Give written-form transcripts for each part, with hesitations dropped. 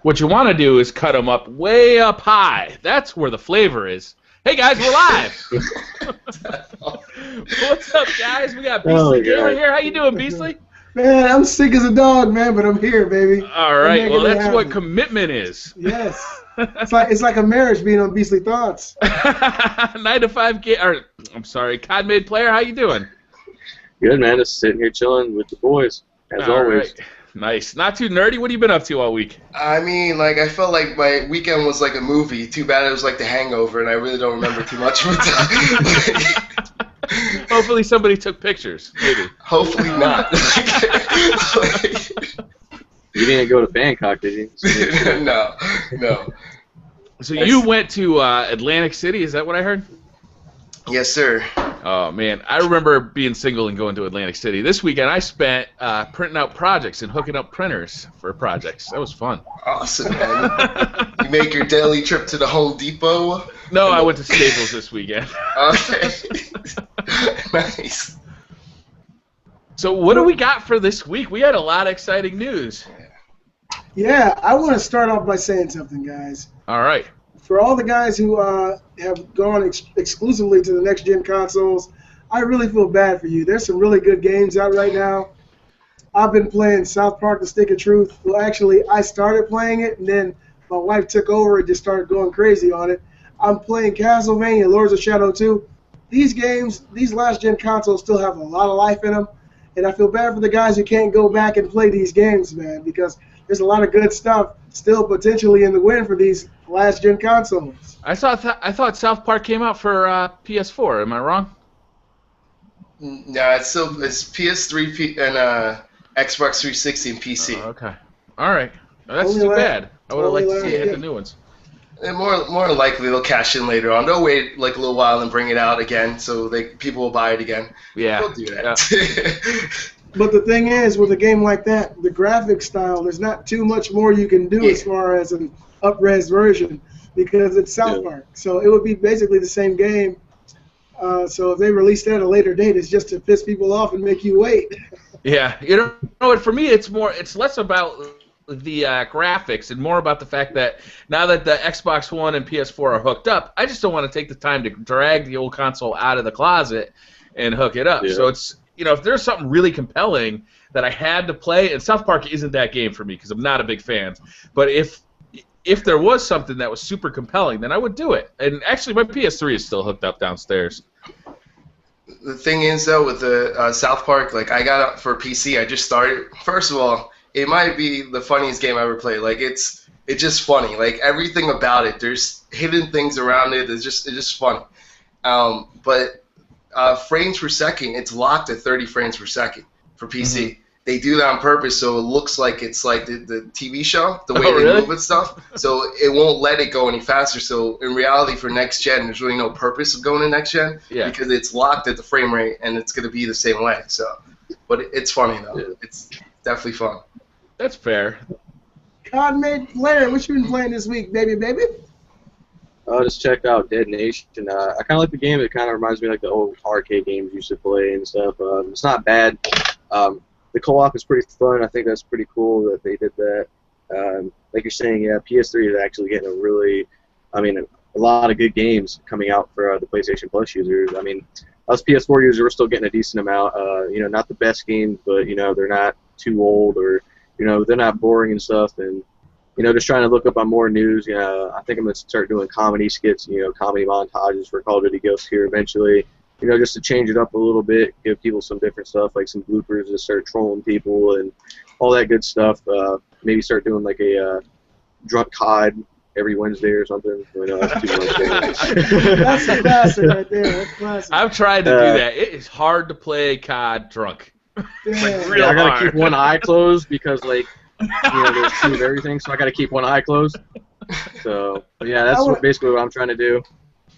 What you want to do is cut them up way up high. That's where the flavor is. Hey guys, we're live. What's up, guys? We got Beastly Gamer here. How you doing, Beastly? Man, I'm sick as a dog, man, but I'm here, baby. All right. Well, that's what commitment is. Yes. It's like a marriage being on Beastly Thoughts. 9 to 5 COD Made Player. How you doing? Good, man. Just sitting here chilling with the boys, as always. Right. Nice. Not too nerdy. What have you been up to all week? I mean, like, I felt like my weekend was like a movie. Too bad it was like The Hangover, and I really don't remember too much of it. Hopefully somebody took pictures. Maybe. Hopefully not. You didn't go to Bangkok, did you? No. So you went to Atlantic City, is that what I heard? Yes, sir. Oh, man. I remember being single and going to Atlantic City. This weekend I spent printing out projects and hooking up printers for projects. That was fun. Awesome, man. You make your daily trip to the Home Depot? No, I went to Staples this weekend. Okay. Nice. So what do we got for this week? We had a lot of exciting news. Yeah, I want to start off by saying something, guys. All right. For all the guys who have gone exclusively to the next-gen consoles, I really feel bad for you. There's some really good games out right now. I've been playing South Park: The Stick of Truth. Well, actually, I started playing it, and then my wife took over and just started going crazy on it. I'm playing Castlevania, Lords of Shadow 2. These games, these last-gen consoles still have a lot of life in them, and I feel bad for the guys who can't go back and play these games, man, because there's a lot of good stuff still potentially in the win for these last-gen consoles. I thought South Park came out for PS4. Am I wrong? No, it's PS3 and Xbox 360 and PC. Oh, okay. All right. Well, that's too bad. I would have liked to see it hit the new ones. And more likely they'll cash in later on. They'll wait like a little while and bring it out again, so people will buy it again. Yeah. They'll do that. Yeah. But the thing is, with a game like that, the graphic style, there's not too much more you can do as far as an up-res version because it's South Park. So it would be basically the same game. So if they release that at a later date, it's just to piss people off and make you wait. Yeah. You know, for me, it's less about the graphics and more about the fact that now that the Xbox One and PS4 are hooked up, I just don't want to take the time to drag the old console out of the closet and hook it up. Yeah. So it's, if there's something really compelling that I had to play, and South Park isn't that game for me because I'm not a big fan, but if there was something that was super compelling, then I would do it. And actually, my PS3 is still hooked up downstairs. The thing is, though, with the South Park, like, I got it for PC. I just started. First of all, it might be the funniest game I ever played. Like, it's just funny. Like, everything about it, there's hidden things around it. It's just funny. But frames per second, it's locked at 30 frames per second for PC. Mm-hmm. They do that on purpose so it looks like it's like the TV show, the way they move and stuff. So it won't let it go any faster. So in reality, for next gen, there's really no purpose of going to next gen because it's locked at the frame rate and it's going to be the same way. So, but it's funny though. Yeah. It's definitely fun. That's fair. COD Made Player, what you been playing this week, baby? I just checked out Dead Nation. I kind of like the game. It kind of reminds me of like the old arcade games you used to play and stuff. It's not bad. The co-op is pretty fun. I think that's pretty cool that they did that. Like you're saying, yeah, PS3 is actually getting a lot of good games coming out for the PlayStation Plus users. I mean, us PS4 users, we're still getting a decent amount. Not the best games, but they're not too old or they're not boring and stuff. And just trying to look up on more news. I think I'm gonna start doing comedy skits, comedy montages for Call of Duty Ghosts here eventually. Just to change it up a little bit, give people some different stuff, like some bloopers to start trolling people and all that good stuff. Maybe start doing like a drunk COD every Wednesday or something. That's too much. That's a classic right there. That's classic. I've tried to do that. It is hard to play COD drunk. I gotta keep one eye closed because there's two of everything, so I gotta keep one eye closed. So, but yeah, that's basically what I'm trying to do.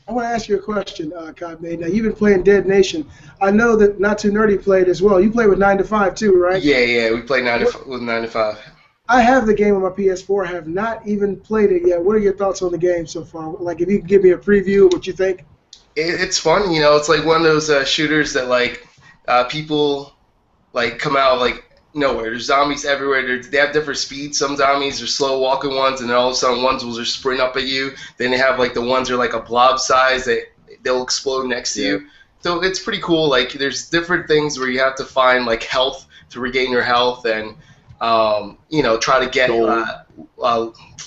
I want to ask you a question, COD Made. Now, you've been playing Dead Nation. I know that Not Too Nerdy played as well. You play with 9 to 5 too, right? Yeah, we play with 9 to 5. I have the game on my PS4. I have not even played it yet. What are your thoughts on the game so far? Like, if you could give me a preview of what you think. It's fun. It's like one of those shooters that, people, come out, nowhere. There's zombies everywhere. They have different speeds. Some zombies are slow walking ones, and then all of a sudden ones will just sprint up at you. Then they have like the ones that are like a blob size that they'll explode next to you. So it's pretty cool. Like there's different things where you have to find like health to regain your health, and try to get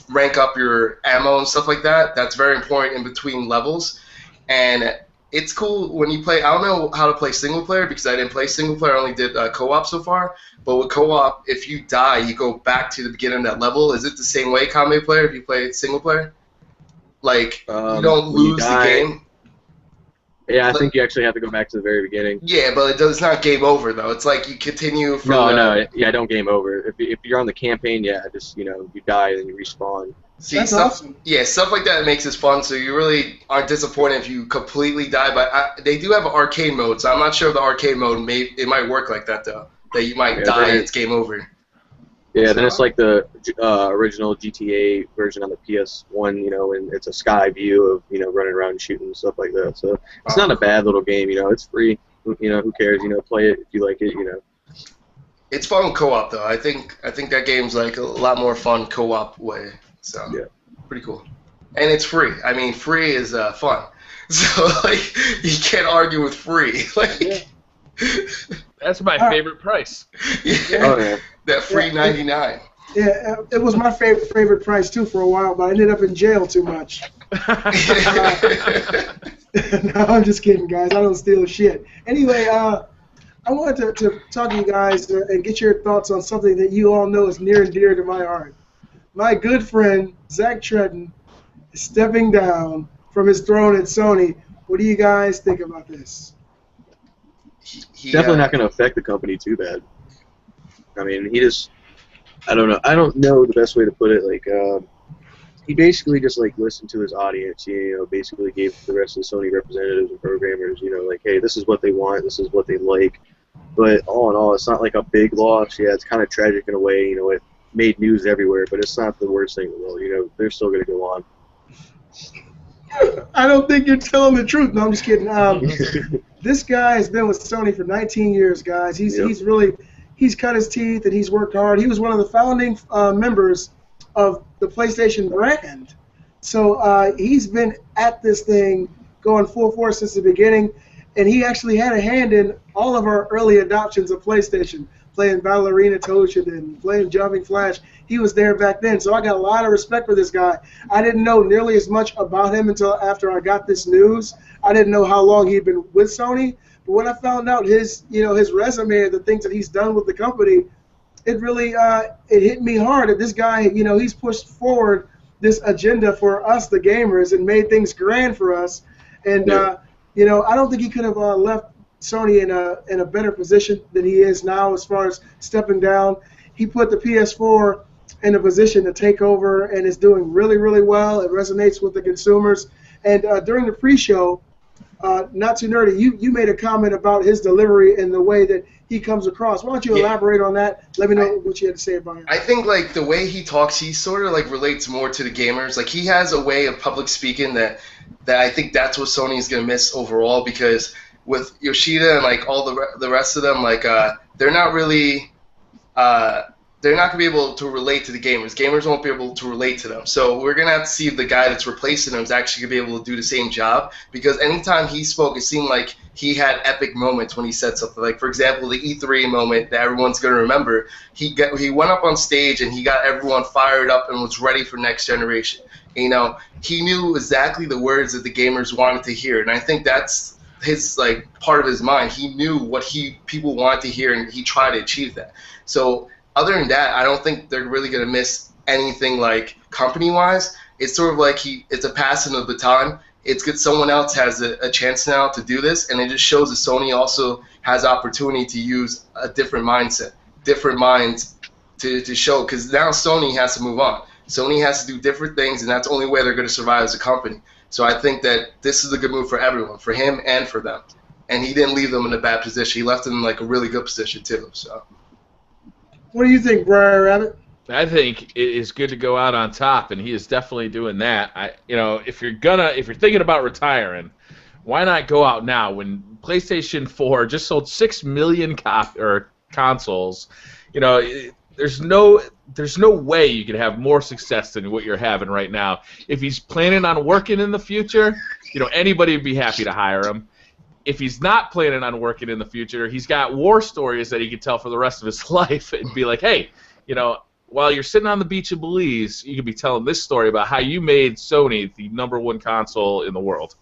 rank up your ammo and stuff like that. That's very important in between levels, and it's cool when you play. I don't know how to play single player because I didn't play single player. I only did co-op so far. But with co-op, if you die, you go back to the beginning of that level. Is it the same way, combat player, if you play single player? Like, you don't lose the game? Yeah, I think you actually have to go back to the very beginning. Yeah, but it's not game over, though. It's like you continue from don't game over. If you're on the campaign, just, you die and you respawn. See, That's awesome. Yeah, stuff like that makes this fun, so you really aren't disappointed if you completely die. But they do have an arcade mode, so I'm not sure if the arcade mode, it might work like that, though. That you might die and it's game over. Yeah, then it's like the original GTA version on the PS1, and it's a sky view of, running around and shooting and stuff like that. So it's not a bad little game, it's free. Who cares, play it if you like it, It's fun co-op, though. I think that game's like a lot more fun co-op way. So, pretty cool. And it's free. I mean, free is fun. So, like, you can't argue with free. Like, that's my favorite price. That free 99. Yeah, it was my favorite price too for a while, but I ended up in jail too much. No, I'm just kidding, guys. I don't steal shit. Anyway, I wanted to talk to you guys and get your thoughts on something that you all know is near and dear to my heart. My good friend Zach Tretton is stepping down from his throne at Sony. What do you guys think about this? Definitely not going to affect the company too bad. I mean, I don't know. I don't know the best way to put it. Like, he basically just listened to his audience. Basically gave the rest of the Sony representatives and programmers, like, hey, this is what they want, this is what they like. But all in all, it's not like a big loss. Yeah, it's kind of tragic in a way. It made news everywhere, but it's not the worst thing in the world. They're still going to go on. I don't think you're telling the truth. No, I'm just kidding. This guy has been with Sony for 19 years, guys. He's cut his teeth and he's worked hard. He was one of the founding members of the PlayStation brand. So he's been at this thing going full force since the beginning, and he actually had a hand in all of our early adoptions of PlayStation, playing Ballerina Toshin and playing Jumping Flash. He was there back then, so I got a lot of respect for this guy. I didn't know nearly as much about him until after I got this news. I didn't know how long he'd been with Sony, but when I found out his resume and the things that he's done with the company, it really it hit me hard that this guy, he's pushed forward this agenda for us, the gamers, and made things grand for us. And I don't think he could have left Sony in a better position than he is now as far as stepping down. He put the PS4 in a position to take over and is doing really, really well. It resonates with the consumers. And during the pre-show, not too nerdy, you made a comment about his delivery and the way that he comes across. Why don't you elaborate on that? Let me know what you had to say about it. I think the way he talks, he sort of relates more to the gamers. Like, he has a way of public speaking that I think that's what Sony is going to miss overall, because with Yoshida and all the rest of them, they're not really they're not going to be able to relate to the gamers. Gamers won't be able to relate to them. So we're going to have to see if the guy that's replacing them is actually going to be able to do the same job, because anytime he spoke, it seemed like he had epic moments when he said something. Like, for example, the E3 moment that everyone's going to remember, he went up on stage and he got everyone fired up and was ready for next generation. He knew exactly the words that the gamers wanted to hear, and I think that's his part of his mind. He knew what people wanted to hear, and he tried to achieve that. So other than that, I don't think they're really going to miss anything company-wise. It's sort of it's a passing of the time. It's good someone else has a chance now to do this, and it just shows that Sony also has opportunity to use a different mindset, different minds to show, because now Sony has to move on. Sony has to do different things, and that's the only way they're going to survive as a company. So I think that this is a good move for everyone, for him and for them. And he didn't leave them in a bad position. He left them in a really good position too. So. What do you think, BriarRabbit? I think it is good to go out on top, and he is definitely doing that. If you're thinking about retiring, why not go out now when PlayStation 4 just sold 6 million consoles? you know, there's no way you can have more success than what you're having right now. If he's planning on working in the future, you know, anybody would be happy to hire him. If he's not planning on working in the future, he's got war stories that he could tell for the rest of his life and be like, hey, you know, while you're sitting on the beach in Belize, you could be telling this story about how you made Sony the #1 console in the world.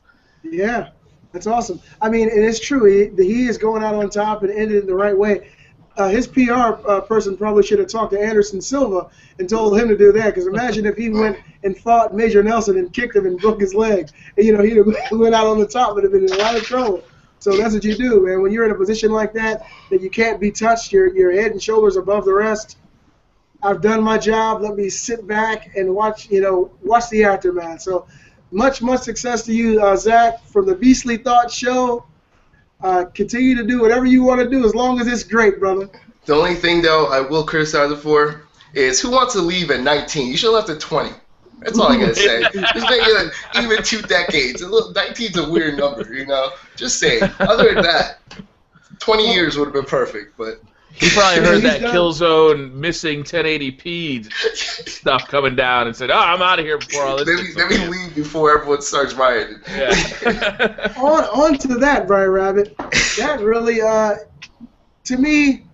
Yeah, that's awesome. I mean, and it's true. He is going out on top and ended it the right way. His PR person probably should have talked to Anderson Silva and told him to do that. Because imagine if he went and fought Major Nelson and kicked him and broke his leg. And, you know, he went out on the top and have been in a lot of trouble. So that's what you do, man. When you're in a position like that you can't be touched, you're head and shoulders above the rest. I've done my job. Let me sit back and watch the aftermath. So much success to you, Zach, from the Beastly Thoughts Show. Continue to do whatever you want to do as long as it's great, brother. The only thing, though, I will criticize it for is who wants to leave at 19? You should have left at 20. That's all I gotta say. Just make it even 2 decades. 19's a weird number, you know. Just saying. Other than that, 20 years would have been perfect, but. He probably heard that Killzone missing 1080p stuff coming down and said, "Oh, I'm out of here before all this." Let me leave before everyone starts rioting. Yeah. on to that, BriarRabbit. That really, to me,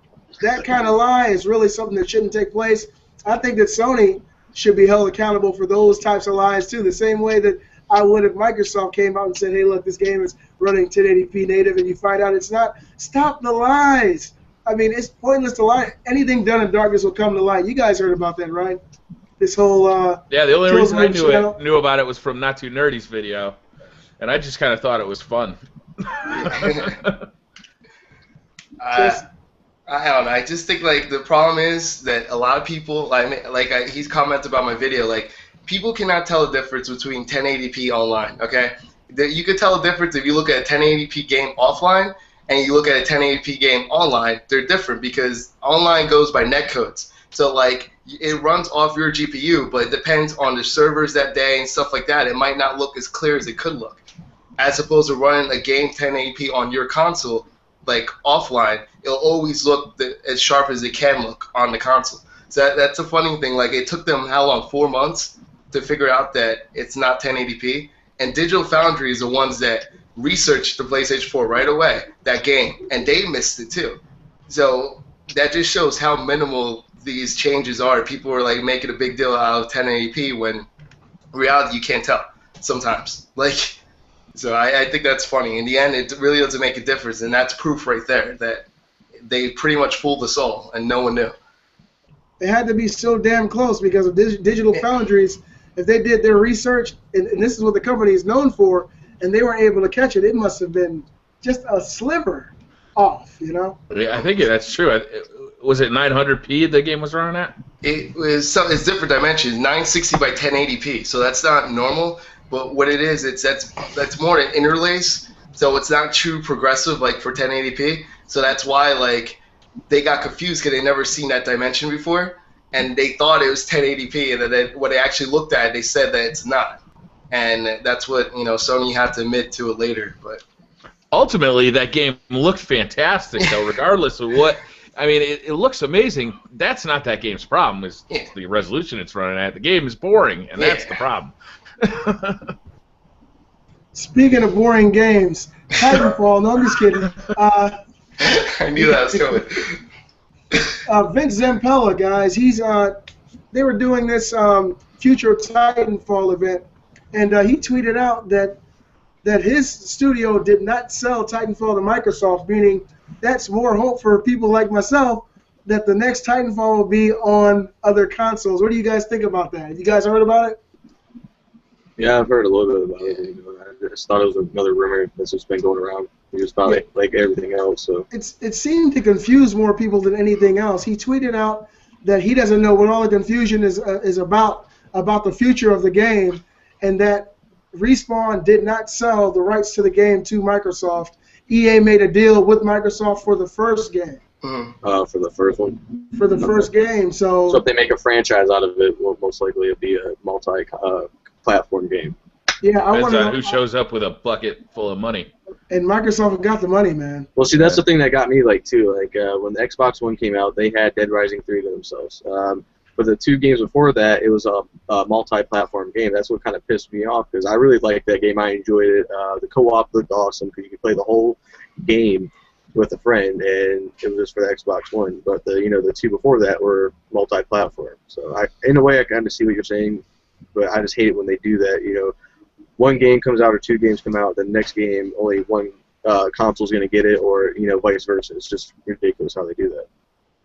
that kind of lie is really something that shouldn't take place. I think that Sony should be held accountable for those types of lies too, the same way that I would if Microsoft came out and said, "Hey, look, this game is running 1080p native," and you find out it's not. Stop the lies. I mean, it's pointless to lie. Anything done in darkness will come to light. You guys heard about that, right? This whole yeah, the only reason I knew about it was from Not Too Nerdy's video, and I just kind of thought it was fun. I don't know. I just think like the problem is that a lot of people he's commented about my video. Like people cannot tell the difference between 1080p online. Okay, you could tell the difference if you look at a 1080p game offline. And you look at a 1080p game online, they're different because online goes by netcodes. So like it runs off your GPU, but it depends on the servers that day and stuff like that. It might not look as clear as it could look. As opposed to running a game 1080p on your console, like offline, it'll always look as sharp as it can look on the console. So that's a funny thing. Like it took them how long? 4 months to figure out that it's not 1080p. And Digital Foundry is the ones that researched the PlayStation 4 right away, that game, and they missed it too. So that just shows how minimal these changes are. People are like making a big deal out of 1080p when in reality you can't tell sometimes. Like, so I think that's funny. In the end, it really doesn't make a difference, and that's proof right there that they pretty much fooled us all, and no one knew. It had to be so damn close because of Digital Foundries. If they did their research, and this is what the company is known for, and they weren't able to catch it, it must have been just a sliver off, you know? Yeah, I think that's true. Was it 900p the game was running at? It's different dimensions, 960 by 1080p, so that's not normal. But what it is, that's more an interlace, so it's not true progressive like for 1080p. So that's why like they got confused because they never seen that dimension before, and they thought it was 1080p, and then when they actually looked at it, they said that it's not. And that's what Sony had to admit to it later. But ultimately, that game looked fantastic, though. Regardless of what, I mean, it looks amazing. That's not that game's problem. Is the resolution it's running at. The game is boring, and that's the problem. Speaking of boring games, Titanfall. No, I'm just kidding. I knew that was coming. Vince Zampella, guys. They were doing this future Titanfall event. And he tweeted out that his studio did not sell Titanfall to Microsoft, meaning that's more hope for people like myself that the next Titanfall will be on other consoles. What do you guys think about that? Have you guys heard about it? Yeah, I've heard a little bit about it. I just thought it was another rumor that's just been going around. Just about like everything else. So it seemed to confuse more people than anything else. He tweeted out that he doesn't know what all the confusion is about the future of the game. And that Respawn did not sell the rights to the game to Microsoft. EA made a deal with Microsoft for the first game. For the first one? For the first game. So if they make a franchise out of it, well, most likely it'll be a multi-platform game. Yeah, I Depends want on who shows up with a bucket full of money. And Microsoft got the money, man. Well, see, that's the thing that got me, like, too. Like, when the Xbox One came out, they had Dead Rising 3 to themselves. But the 2 games before that, it was a multi-platform game. That's what kind of pissed me off, because I really liked that game. I enjoyed it. The co-op looked awesome, because you could play the whole game with a friend, and it was just for the Xbox One. But the 2 before that were multi-platform. So, in a way, I kind of see what you're saying, but I just hate it when they do that. One game comes out or 2 games come out, the next game only one console's going to get it, or vice versa. It's just ridiculous how they do that.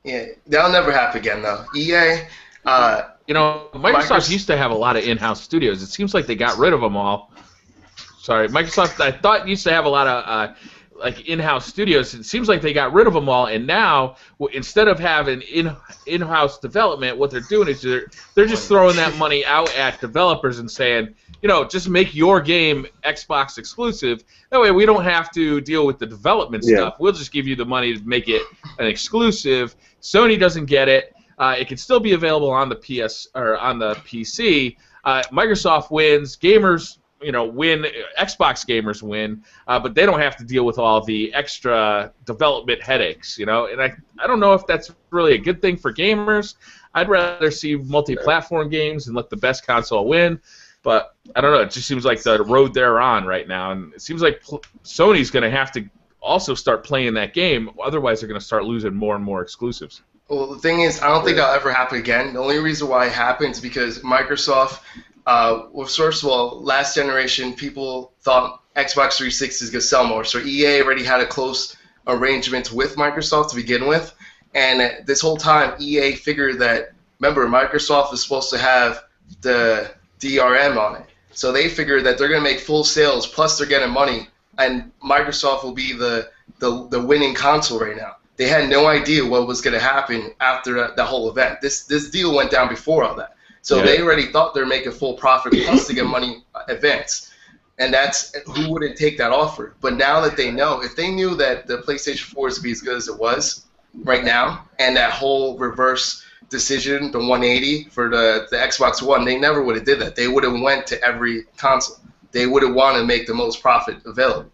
Yeah, that'll never happen again, though. EA, Microsoft used to have a lot of in-house studios. It seems like they got rid of them all. Sorry, Microsoft, I thought used to have a lot of in-house studios. It seems like they got rid of them all, and now instead of having in-house development, what they're doing is they're just throwing that money out at developers and saying, just make your game Xbox exclusive. That way we don't have to deal with the development stuff. We'll just give you the money to make it an exclusive. Sony doesn't get it. It can still be available on the PS or on the PC. Microsoft wins. Gamers, win. Xbox gamers win, but they don't have to deal with all the extra development headaches. And I don't know if that's really a good thing for gamers. I'd rather see multi-platform games and let the best console win. But I don't know. It just seems like the road they're on right now, and it seems like Sony's going to have to also start playing that game. Otherwise, they're going to start losing more and more exclusives. Well, the thing is, I don't think that'll ever happen again. The only reason why it happens is because Microsoft, first of all, last generation, people thought Xbox 360 is going to sell more. So EA already had a close arrangement with Microsoft to begin with. And this whole time, EA figured that, remember, Microsoft is supposed to have the DRM on it. So they figured that they're going to make full sales, plus they're getting money, and Microsoft will be the winning console right now. They had no idea what was going to happen after the whole event. This deal went down before all that. So they already thought they were making full profit, plus to get money advance. And that's who wouldn't take that offer. But now that they know, if they knew that the PlayStation 4 is to be as good as it was right now, and that whole reverse decision, the 180 for the Xbox One, they never would have did that. They would have went to every console. They would have wanted to make the most profit available,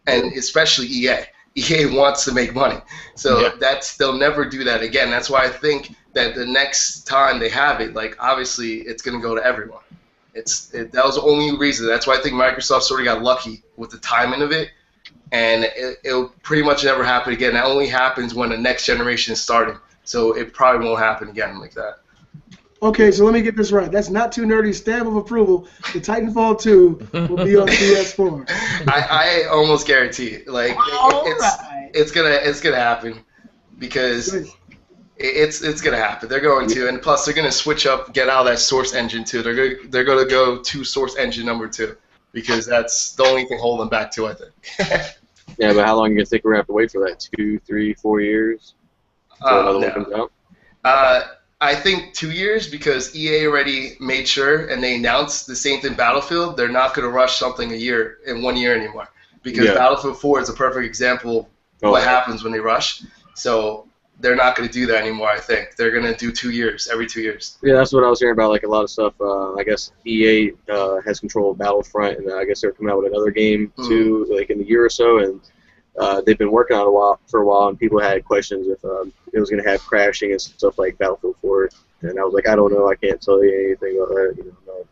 and especially EA. EA wants to make money, so they'll never do that again. That's why I think that the next time they have it, obviously it's going to go to everyone. That was the only reason. That's why I think Microsoft sort of got lucky with the timing of it, and it'll pretty much never happen again. That only happens when the next generation is starting. So it probably won't happen again like that. Okay, so let me get this right. That's not too nerdy. Stamp of approval. The Titanfall 2 will be on PS4. I almost guarantee it. It's gonna happen because it's gonna happen. They're going to, and plus they're gonna switch up, get out of that Source engine too. They're gonna go to Source engine number 2 because that's the only thing holding them back too, I think. Yeah, but how long do you think we're gonna have to wait for that? 2, 3, 4 years? Another one comes out? I think 2 years because EA already made sure and they announced the same thing Battlefield. They're not going to rush something in 1 year anymore because Battlefield 4 is a perfect example of what happens when they rush. So they're not going to do that anymore, I think. They're going to do 2 years, every 2 years. Yeah, that's what I was hearing about, a lot of stuff. I guess EA has control of Battlefront, and I guess they're coming out with another game, too, in a year or so, and they've been working on it for a while, and people had questions if it was going to have crashing and stuff like Battlefield 4. And I was like, I don't know, I can't tell you anything about that. I'm not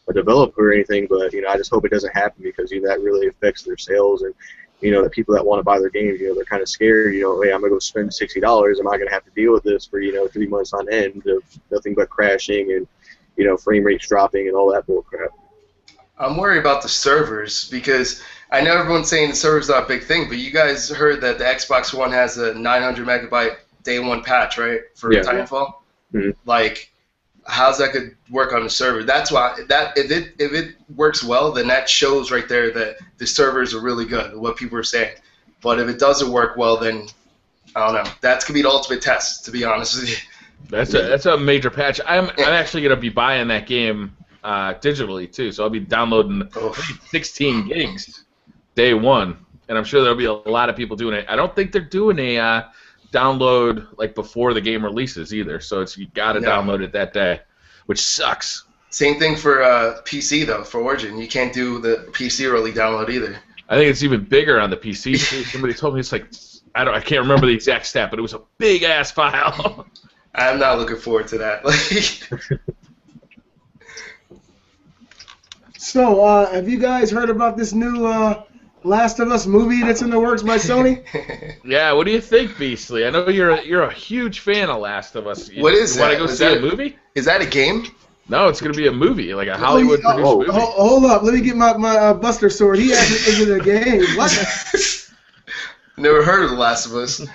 a developer or anything, but I just hope it doesn't happen because that really affects their sales and the people that want to buy their games. They're kind of scared. Hey, I'm gonna go spend $60. Am I gonna have to deal with this for 3 months on end of nothing but crashing and frame rates dropping and all that bull crap? I'm worried about the servers because I know everyone's saying the server's not a big thing, but you guys heard that the Xbox One has a 900 megabyte day one patch, right, for Titanfall? Mm-hmm. How's that could work on the server? That's why if it works well, then that shows right there that the servers are really good, what people are saying. But if it doesn't work well, then I don't know. That's gonna be the ultimate test, to be honest with you. That's a major patch. I'm actually gonna be buying that game digitally too, so I'll be downloading 16 gigs day one, and I'm sure there'll be a lot of people doing it. I don't think they're doing a download before the game releases either, so you gotta download it that day, which sucks. Same thing for PC though, for Origin. You can't do the PC early download either. I think it's even bigger on the PC too. Somebody told me it's like I can't remember the exact stat, but it was a big ass file. I'm not looking forward to that. Like, So, have you guys heard about this new Last of Us movie that's in the works by Sony? Yeah, what do you think, Beastly? I know you're a huge fan of Last of Us. What is you want to that? go Is see that a movie? Is that a game? No, it's going to be a movie, like a Hollywood produced movie. Hold up, let me get my Buster sword. He asked me, is it a game? What? Never heard of The Last of Us.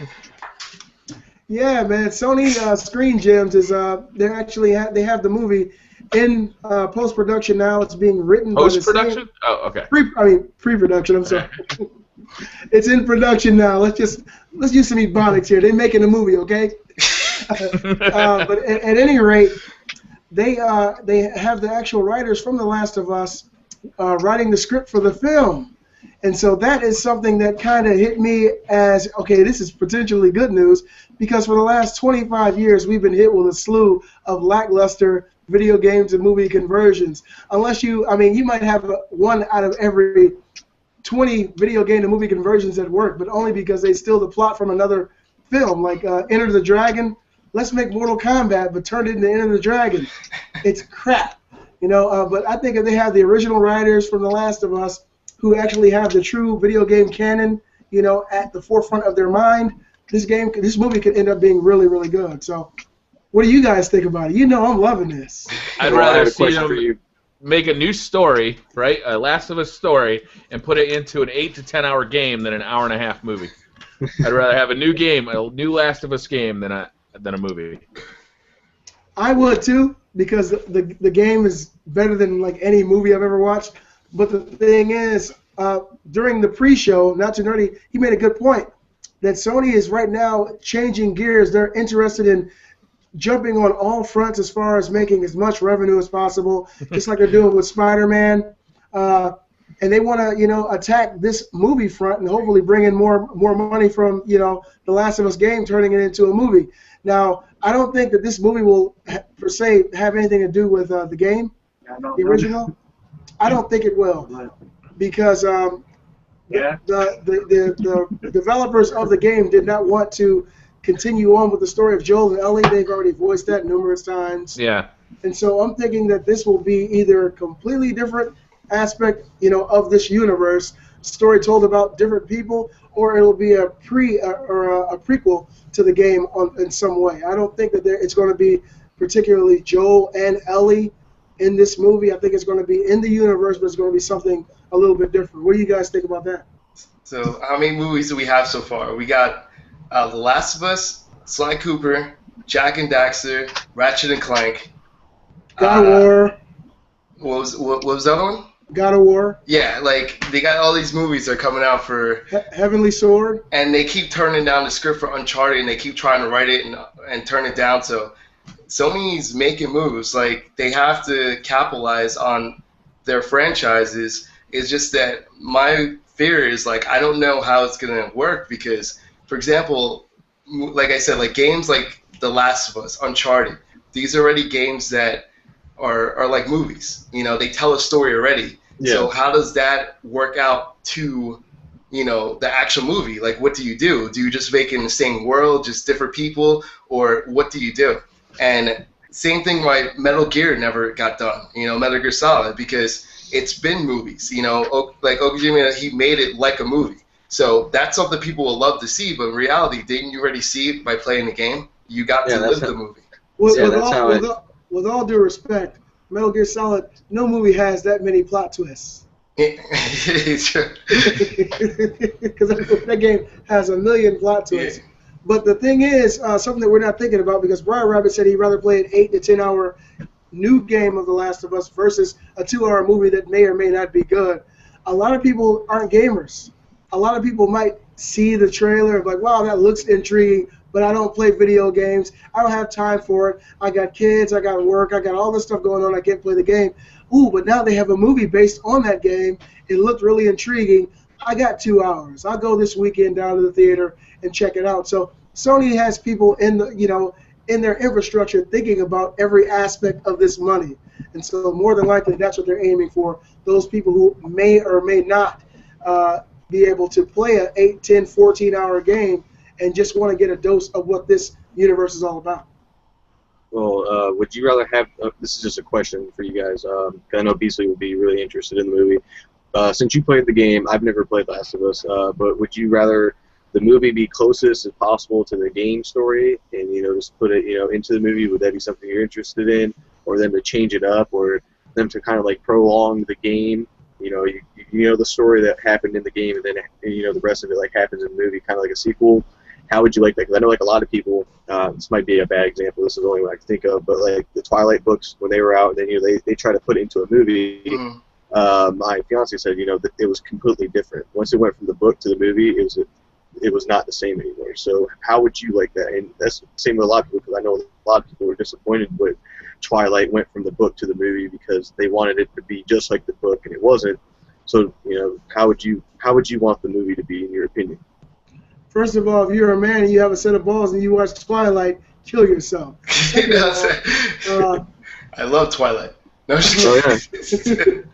Yeah, man. Sony Screen Gems is they have the movie in post-production now. It's being written Post-production? Oh, okay. Pre-production. I'm sorry. It's in production now. Let's use some ebonics here. They're making a movie, okay? But at any rate, they have the actual writers from The Last of Us writing the script for the film. And so that is something that kind of hit me as, okay, this is potentially good news, because for the last 25 years, we've been hit with a slew of lackluster video games and movie conversions. Unless you might have one out of every 20 video game to movie conversions that work, but only because they steal the plot from another film, like Enter the Dragon. Let's make Mortal Kombat, but turn it into Enter the Dragon. It's crap, But I think if they have the original writers from The Last of Us, who actually have the true video game canon, at the forefront of their mind, this movie could end up being really, really good. So, what do you guys think about it? I'm loving this. I'd rather see them make a new story, right? A Last of Us story, and put it into an 8 to 10 hour game than an hour and a half movie. I'd rather have a new game, a new Last of Us game, than a movie. I would too, because the game is better than like any movie I've ever watched. But the thing is, during the pre-show, not too nerdy, he made a good point that Sony is right now changing gears. They're interested in jumping on all fronts as far as making as much revenue as possible, just like they're doing with Spider-Man. And they want to, attack this movie front and hopefully bring in more money from, the Last of Us game, turning it into a movie. Now, I don't think that this movie will, per se, have anything to do with the game, the original. I don't think it will, because the developers of the game did not want to continue on with the story of Joel and Ellie. They've already voiced that numerous times. Yeah. And so I'm thinking that this will be either a completely different aspect, of this universe, story told about different people, or it'll be a prequel to the game in some way. I don't think that it's going to be particularly Joel and Ellie in this movie. I think it's going to be in the universe, but it's going to be something a little bit different. What do you guys think about that? So, how many movies do we have so far? We got The Last of Us, Sly Cooper, Jak and Daxter, Ratchet and Clank. God of War. What was the other one? God of War. Yeah, like they got all these movies that are coming out for Heavenly Sword. And they keep turning down the script for Uncharted, and they keep trying to write it and turn it down. So Sony's making moves. Like, they have to capitalize on their franchises. It's just that my fear is, like, I don't know how it's going to work because, for example, like I said, like games like The Last of Us, Uncharted, these are already games that are like movies. They tell a story already. Yeah. So how does that work out to, the actual movie? Like, what do you do? Do you just make it in the same world, just different people, or what do you do? And same thing why Metal Gear never got done, Metal Gear Solid, because it's been movies, like Okajima, he made it like a movie. So that's something people will love to see, but in reality, didn't you already see it by playing the game? You got to live the movie. With all due respect, Metal Gear Solid, no movie has that many plot twists. It's true. Because that game has a million plot twists. Yeah. But the thing is, something that we're not thinking about, because BriarRabbit said he'd rather play an 8 to 10 hour new game of The Last of Us versus a 2-hour movie that may or may not be good. A lot of people aren't gamers. A lot of people might see the trailer and be like, wow, that looks intriguing, but I don't play video games. I don't have time for it. I got kids, I got work, I got all this stuff going on, I can't play the game. Ooh, but now they have a movie based on that game. It looked really intriguing. I got 2 hours. I'll go this weekend down to the theater and check it out. So Sony has people in their infrastructure thinking about every aspect of this money. And so more than likely that's what they're aiming for, those people who may or may not be able to play an 8, 10, 14-hour game and just want to get a dose of what this universe is all about. Well, would you rather have? This is just a question for you guys. 'Cause I know Beasley would be really interested in the movie. Since you played the game, I've never played Last of Us. But would you rather the movie be closest as possible to the game story, and just put it into the movie? Would that be something you're interested in, or them to change it up, or them to kind of like prolong the game? The story that happened in the game, and then the rest of it like happens in the movie, kind of like a sequel. How would you like that? Because I know like a lot of people. This might be a bad example. This is the only one I can think of. But like the Twilight books when they were out, and then they try to put it into a movie. Mm-hmm. My fiance said that it was completely different. Once it went from the book to the movie, it was not the same anymore. So how would you like that? And that's the same with a lot of people, because I know a lot of people were disappointed when Twilight went from the book to the movie because they wanted it to be just like the book, and it wasn't. So how would you want the movie to be in your opinion? First of all, if you're a man and you have a set of balls and you watch Twilight, kill yourself. I love Twilight. No, To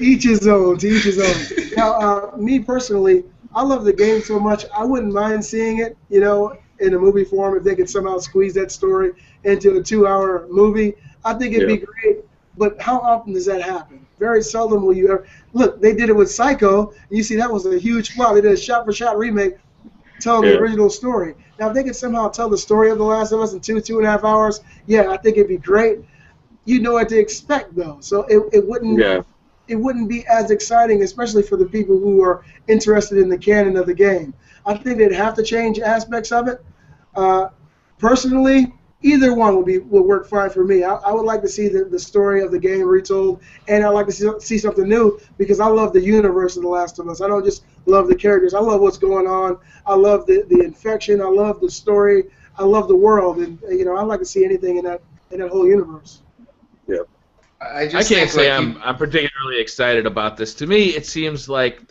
each his own. To each his own. Now, me personally, I love the game so much. I wouldn't mind seeing it, in a movie form if they could somehow squeeze that story into a 2-hour movie. I think it'd be great. But how often does that happen? Very seldom will you ever. Look, they did it with Psycho, and you see that was a huge flop. They did a shot-for-shot remake telling the original story. Now, if they could somehow tell the story of The Last of Us in 2.5 hours, I think it'd be great. You know what to expect, though. So it wouldn't be as exciting, especially for the people who are interested in the canon of the game. I think they'd have to change aspects of it. Personally, either one would work fine for me. I would like to see the story of the game retold, and I'd like to see something new because I love the universe of The Last of Us. I don't just love the characters. I love what's going on. I love the infection. I love the story. I love the world, and I'd like to see anything in that whole universe. Yeah. I can't say I'm particularly excited about this. To me, it seems like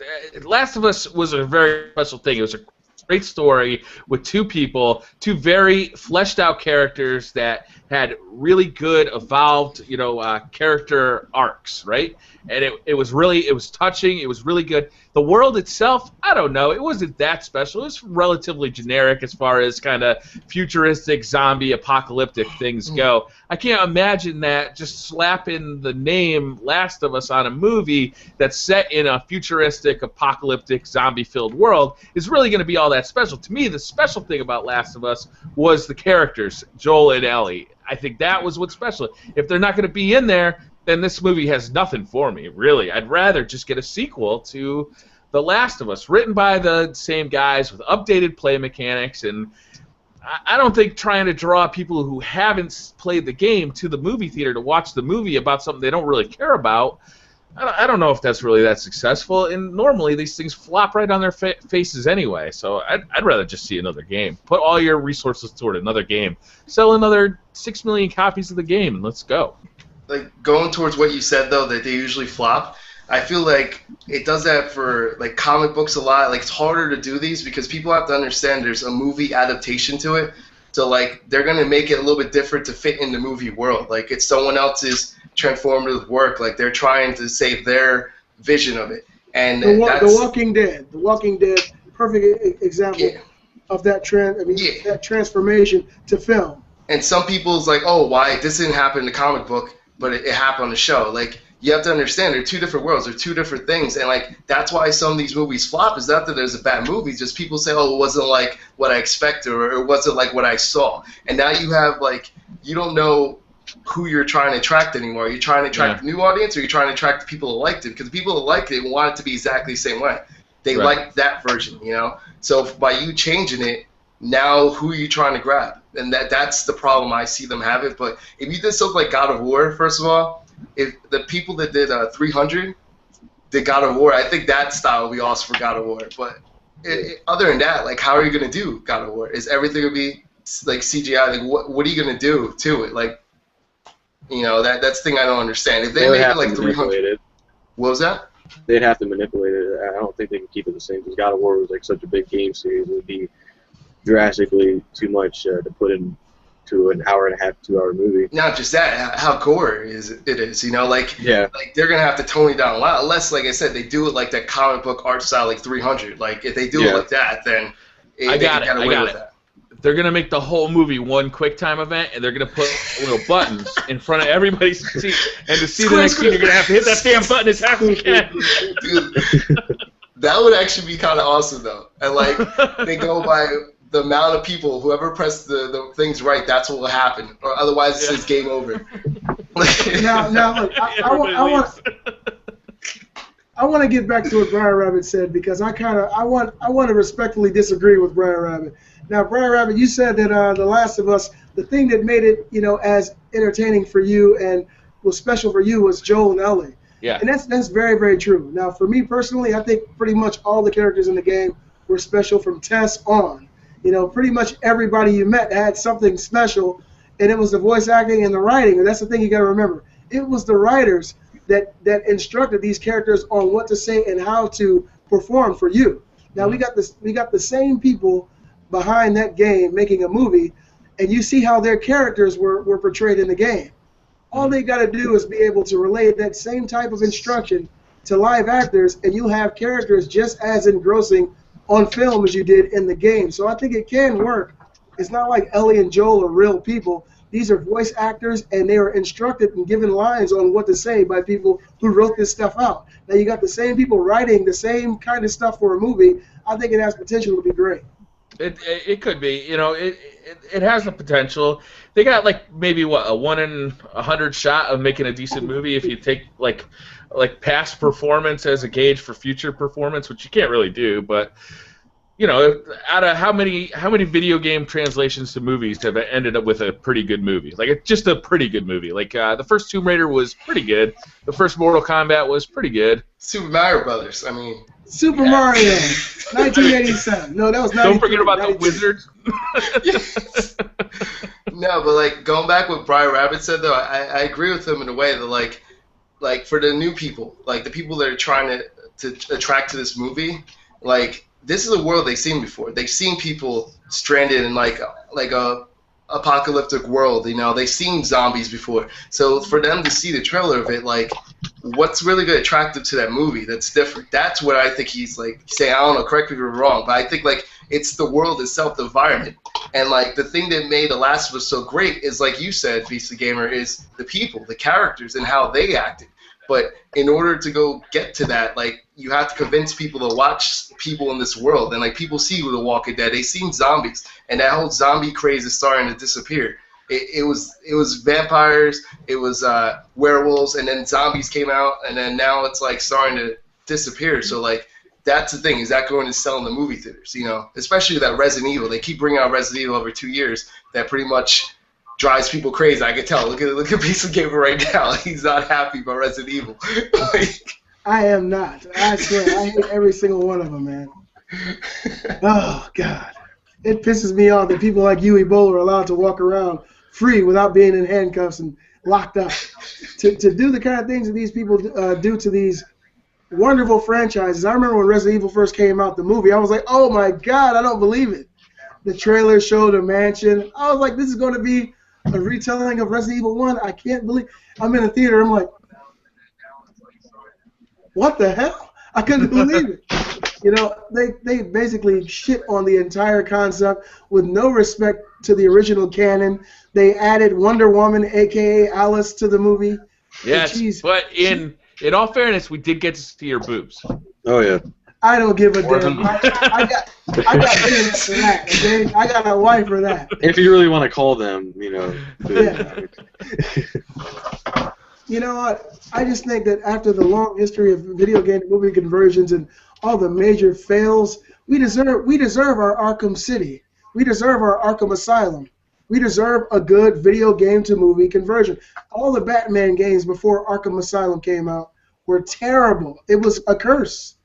Last of Us was a very special thing. It was a great story with two very fleshed out characters that had really good evolved, character arcs, right? And it was touching. It was really good. The world itself, I don't know. It wasn't that special. It was relatively generic as far as kind of futuristic, zombie, apocalyptic things go. I can't imagine that just slapping the name Last of Us on a movie that's set in a futuristic, apocalyptic, zombie-filled world is really going to be all that special. To me, the special thing about Last of Us was the characters, Joel and Ellie. I think that was what's special. If they're not going to be in there, then this movie has nothing for me, really. I'd rather just get a sequel to The Last of Us, written by the same guys with updated play mechanics, and I don't think trying to draw people who haven't played the game to the movie theater to watch the movie about something they don't really care about, I don't know if that's really that successful, and normally these things flop right on their faces anyway, so I'd rather just see another game. Put all your resources toward another game. Sell another 6 million copies of the game, and let's go. Like, going towards what you said, though, that they usually flop, I feel like it does that for, like, comic books a lot. Like, it's harder to do these because people have to understand there's a movie adaptation to it. So, like, they're going to make it a little bit different to fit in the movie world. Like, it's someone else's transformative work. Like, they're trying to say their vision of it. And The Walking Dead. The Walking Dead, perfect example of that that transformation to film. And some people's like, oh, why this didn't happen in the comic book, but it happened on the show. Like, you have to understand, they're two different worlds, they're two different things, and like that's why some of these movies flop. Is not that there's a bad movie, just people say, oh, it wasn't like what I expected, or it wasn't like what I saw. And now you have like, you don't know who you're trying to attract anymore. Are you trying to attract the new audience, or are you trying to attract the people who liked it? Because the people who liked it want it to be exactly the same way. They liked that version, So by you changing it, now who are you trying to grab? And that's the problem I see them having. But if you did something like God of War, first of all, if the people that did 300 did God of War, I think that style would be awesome for God of War. But other than that, like, how are you going to do God of War? Is everything going to be like CGI? Like, what are you going to do to it? Like, that's the thing I don't understand. If they make it like 300, what was that? They'd have to manipulate it. I don't think they can keep it the same because God of War was like such a big game series. It would be drastically too much to put in to an hour and a half, 2 hour movie. Not just that, how gory it is, you know, like Yeah. like they're gonna have to tone it down a lot, unless, like I said, they do it like that comic book art style, like 300. Like if they do it like that, then they can get away with that. They're gonna make the whole movie one QuickTime event, and they're gonna put little buttons in front of everybody's seat, and to see the next scene, you're gonna have to hit that damn button as fast as you can. Dude, that would actually be kind of awesome, though. And like they go by the amount of people, whoever pressed the things right, that's what will happen, or otherwise it says game over. Now, look, I want to get back to what BriarRabbit said, because I want to respectfully disagree with BriarRabbit. Now, BriarRabbit, you said that The Last of Us, the thing that made it, as entertaining for you and was special for you was Joel and Ellie. Yeah. And that's very, very true. Now, for me personally, I think pretty much all the characters in the game were special from Tess on. Pretty much everybody you met had something special, and it was the voice acting and the writing. And that's the thing you got to remember. It was the writers that instructed these characters on what to say and how to perform for you. Now we got the same people behind that game making a movie, and you see how their characters were portrayed in the game. All they got to do is be able to relay that same type of instruction to live actors, and you'll have characters just as engrossing on film as you did in the game. So I think it can work. It's not like Ellie and Joel are real people. These are voice actors, and they were instructed and given lines on what to say by people who wrote this stuff out. Now you got the same people writing the same kind of stuff for a movie. I think it has potential to be great. It could be, it has the potential. They got like maybe a 1 in 100 shot of making a decent movie if you take like past performance as a gauge for future performance, which you can't really do. But out of how many video game translations to movies have ended up with a pretty good movie? Like it's just a pretty good movie. Like the first Tomb Raider was pretty good. The first Mortal Kombat was pretty good. Super Mario Brothers. I mean. Super Mario, 1987. No, that was 93. Don't forget about the Wizards. No, but like going back what BriarRabbit said though, I agree with him in a way that like for the new people, like the people that are trying to attract to this movie, like this is a world they've seen before. They've seen people stranded in like a apocalyptic world. They've seen zombies before. So for them to see the trailer of it, like what's really good attractive to that movie that's different? That's what I think he's like saying. I don't know, correct me if I'm wrong, but I think like it's the world itself, the environment. And like the thing that made The Last of Us so great is, like you said, Beast the Gamer, is the people, the characters, and how they acted. But in order to go get to that, like you have to convince people to watch people in this world. And like people see The Walking Dead, they've seen zombies, and that whole zombie craze is starting to disappear. It was vampires, it was werewolves, and then zombies came out, and then now it's like starting to disappear. So like that's the thing, is that going to sell in the movie theaters? Especially that Resident Evil. They keep bringing out Resident Evil every 2 years. That pretty much drives people crazy. I can tell. Look at Beast of Gamer right now. He's not happy about Resident Evil. I am not. I swear, I hate every single one of them, man. Oh God, it pisses me off that people like you, Ebola, are allowed to walk around free without being in handcuffs and locked up. To do the kind of things that these people do to these wonderful franchises. I remember when Resident Evil first came out, the movie, I was like, oh my God, I don't believe it. The trailer showed a mansion. I was like, this is going to be a retelling of Resident Evil 1. I can't believe. I'm in a theater. I'm like, what the hell? I couldn't believe it. They basically shit on the entire concept with no respect to the original canon. They added Wonder Woman, a.k.a. Alice, to the movie. Yes, but in all fairness, we did get to see her boobs. Oh, yeah. I don't give a damn. I got internet for that, okay? I got a wife for that. If you really want to call them, Yeah. You know what? I just think that after the long history of video game to movie conversions and all the major fails, we deserve our Arkham City. We deserve our Arkham Asylum. We deserve a good video game to movie conversion. All the Batman games before Arkham Asylum came out were terrible. It was a curse.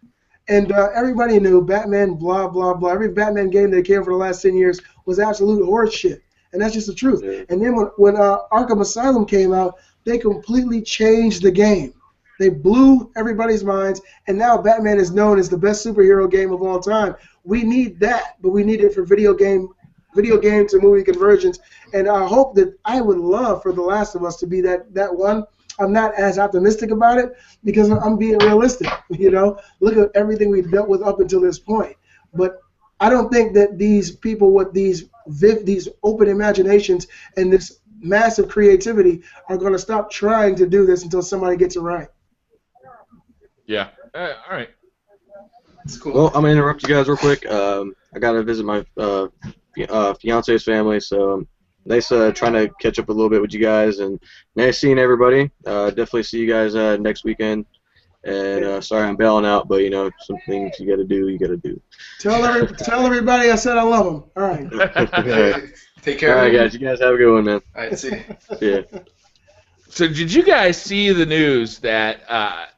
And everybody knew Batman, blah, blah, blah. Every Batman game that came for the last 10 years was absolute horse shit. And that's just the truth. Yeah. And then when Arkham Asylum came out, they completely changed the game. They blew everybody's minds, and now Batman is known as the best superhero game of all time. We need that, but we need it for video game video game to movie conversions, and I would love for The Last of Us to be that one. I'm not as optimistic about it because I'm being realistic. Look at everything we've dealt with up until this point. But I don't think that these people with these open imaginations and this massive creativity are going to stop trying to do this until somebody gets it right. Yeah. All right. It's cool. Well, I'm gonna interrupt you guys real quick. I gotta visit my fiance's family, so nice trying to catch up a little bit with you guys, and nice seeing everybody. Definitely see you guys next weekend. And sorry I'm bailing out, but some things you gotta do. Tell everybody I said I love them. All right. All right. Take care. All right, guys. You guys have a good one, man. All right, see. Yeah. So did you guys see the news that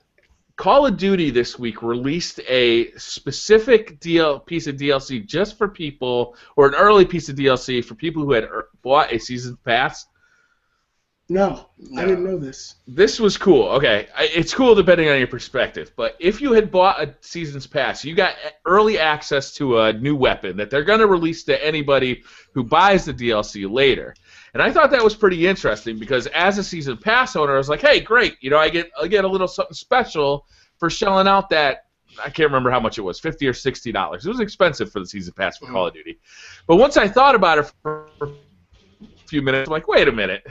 Call of Duty this week released a specific piece of DLC just for people, or an early piece of DLC for people who had bought a season pass? No, I didn't know this. This was cool. Okay, it's cool depending on your perspective, but if you had bought a season's pass, you got early access to a new weapon that they're going to release to anybody who buys the DLC later. And I thought that was pretty interesting because as a season pass owner, I was like, hey, great, I get a little something special for shelling out that, I can't remember how much it was, $50 or $60. It was expensive for the season pass for Call of Duty. But once I thought about it for a few minutes, I'm like, wait a minute.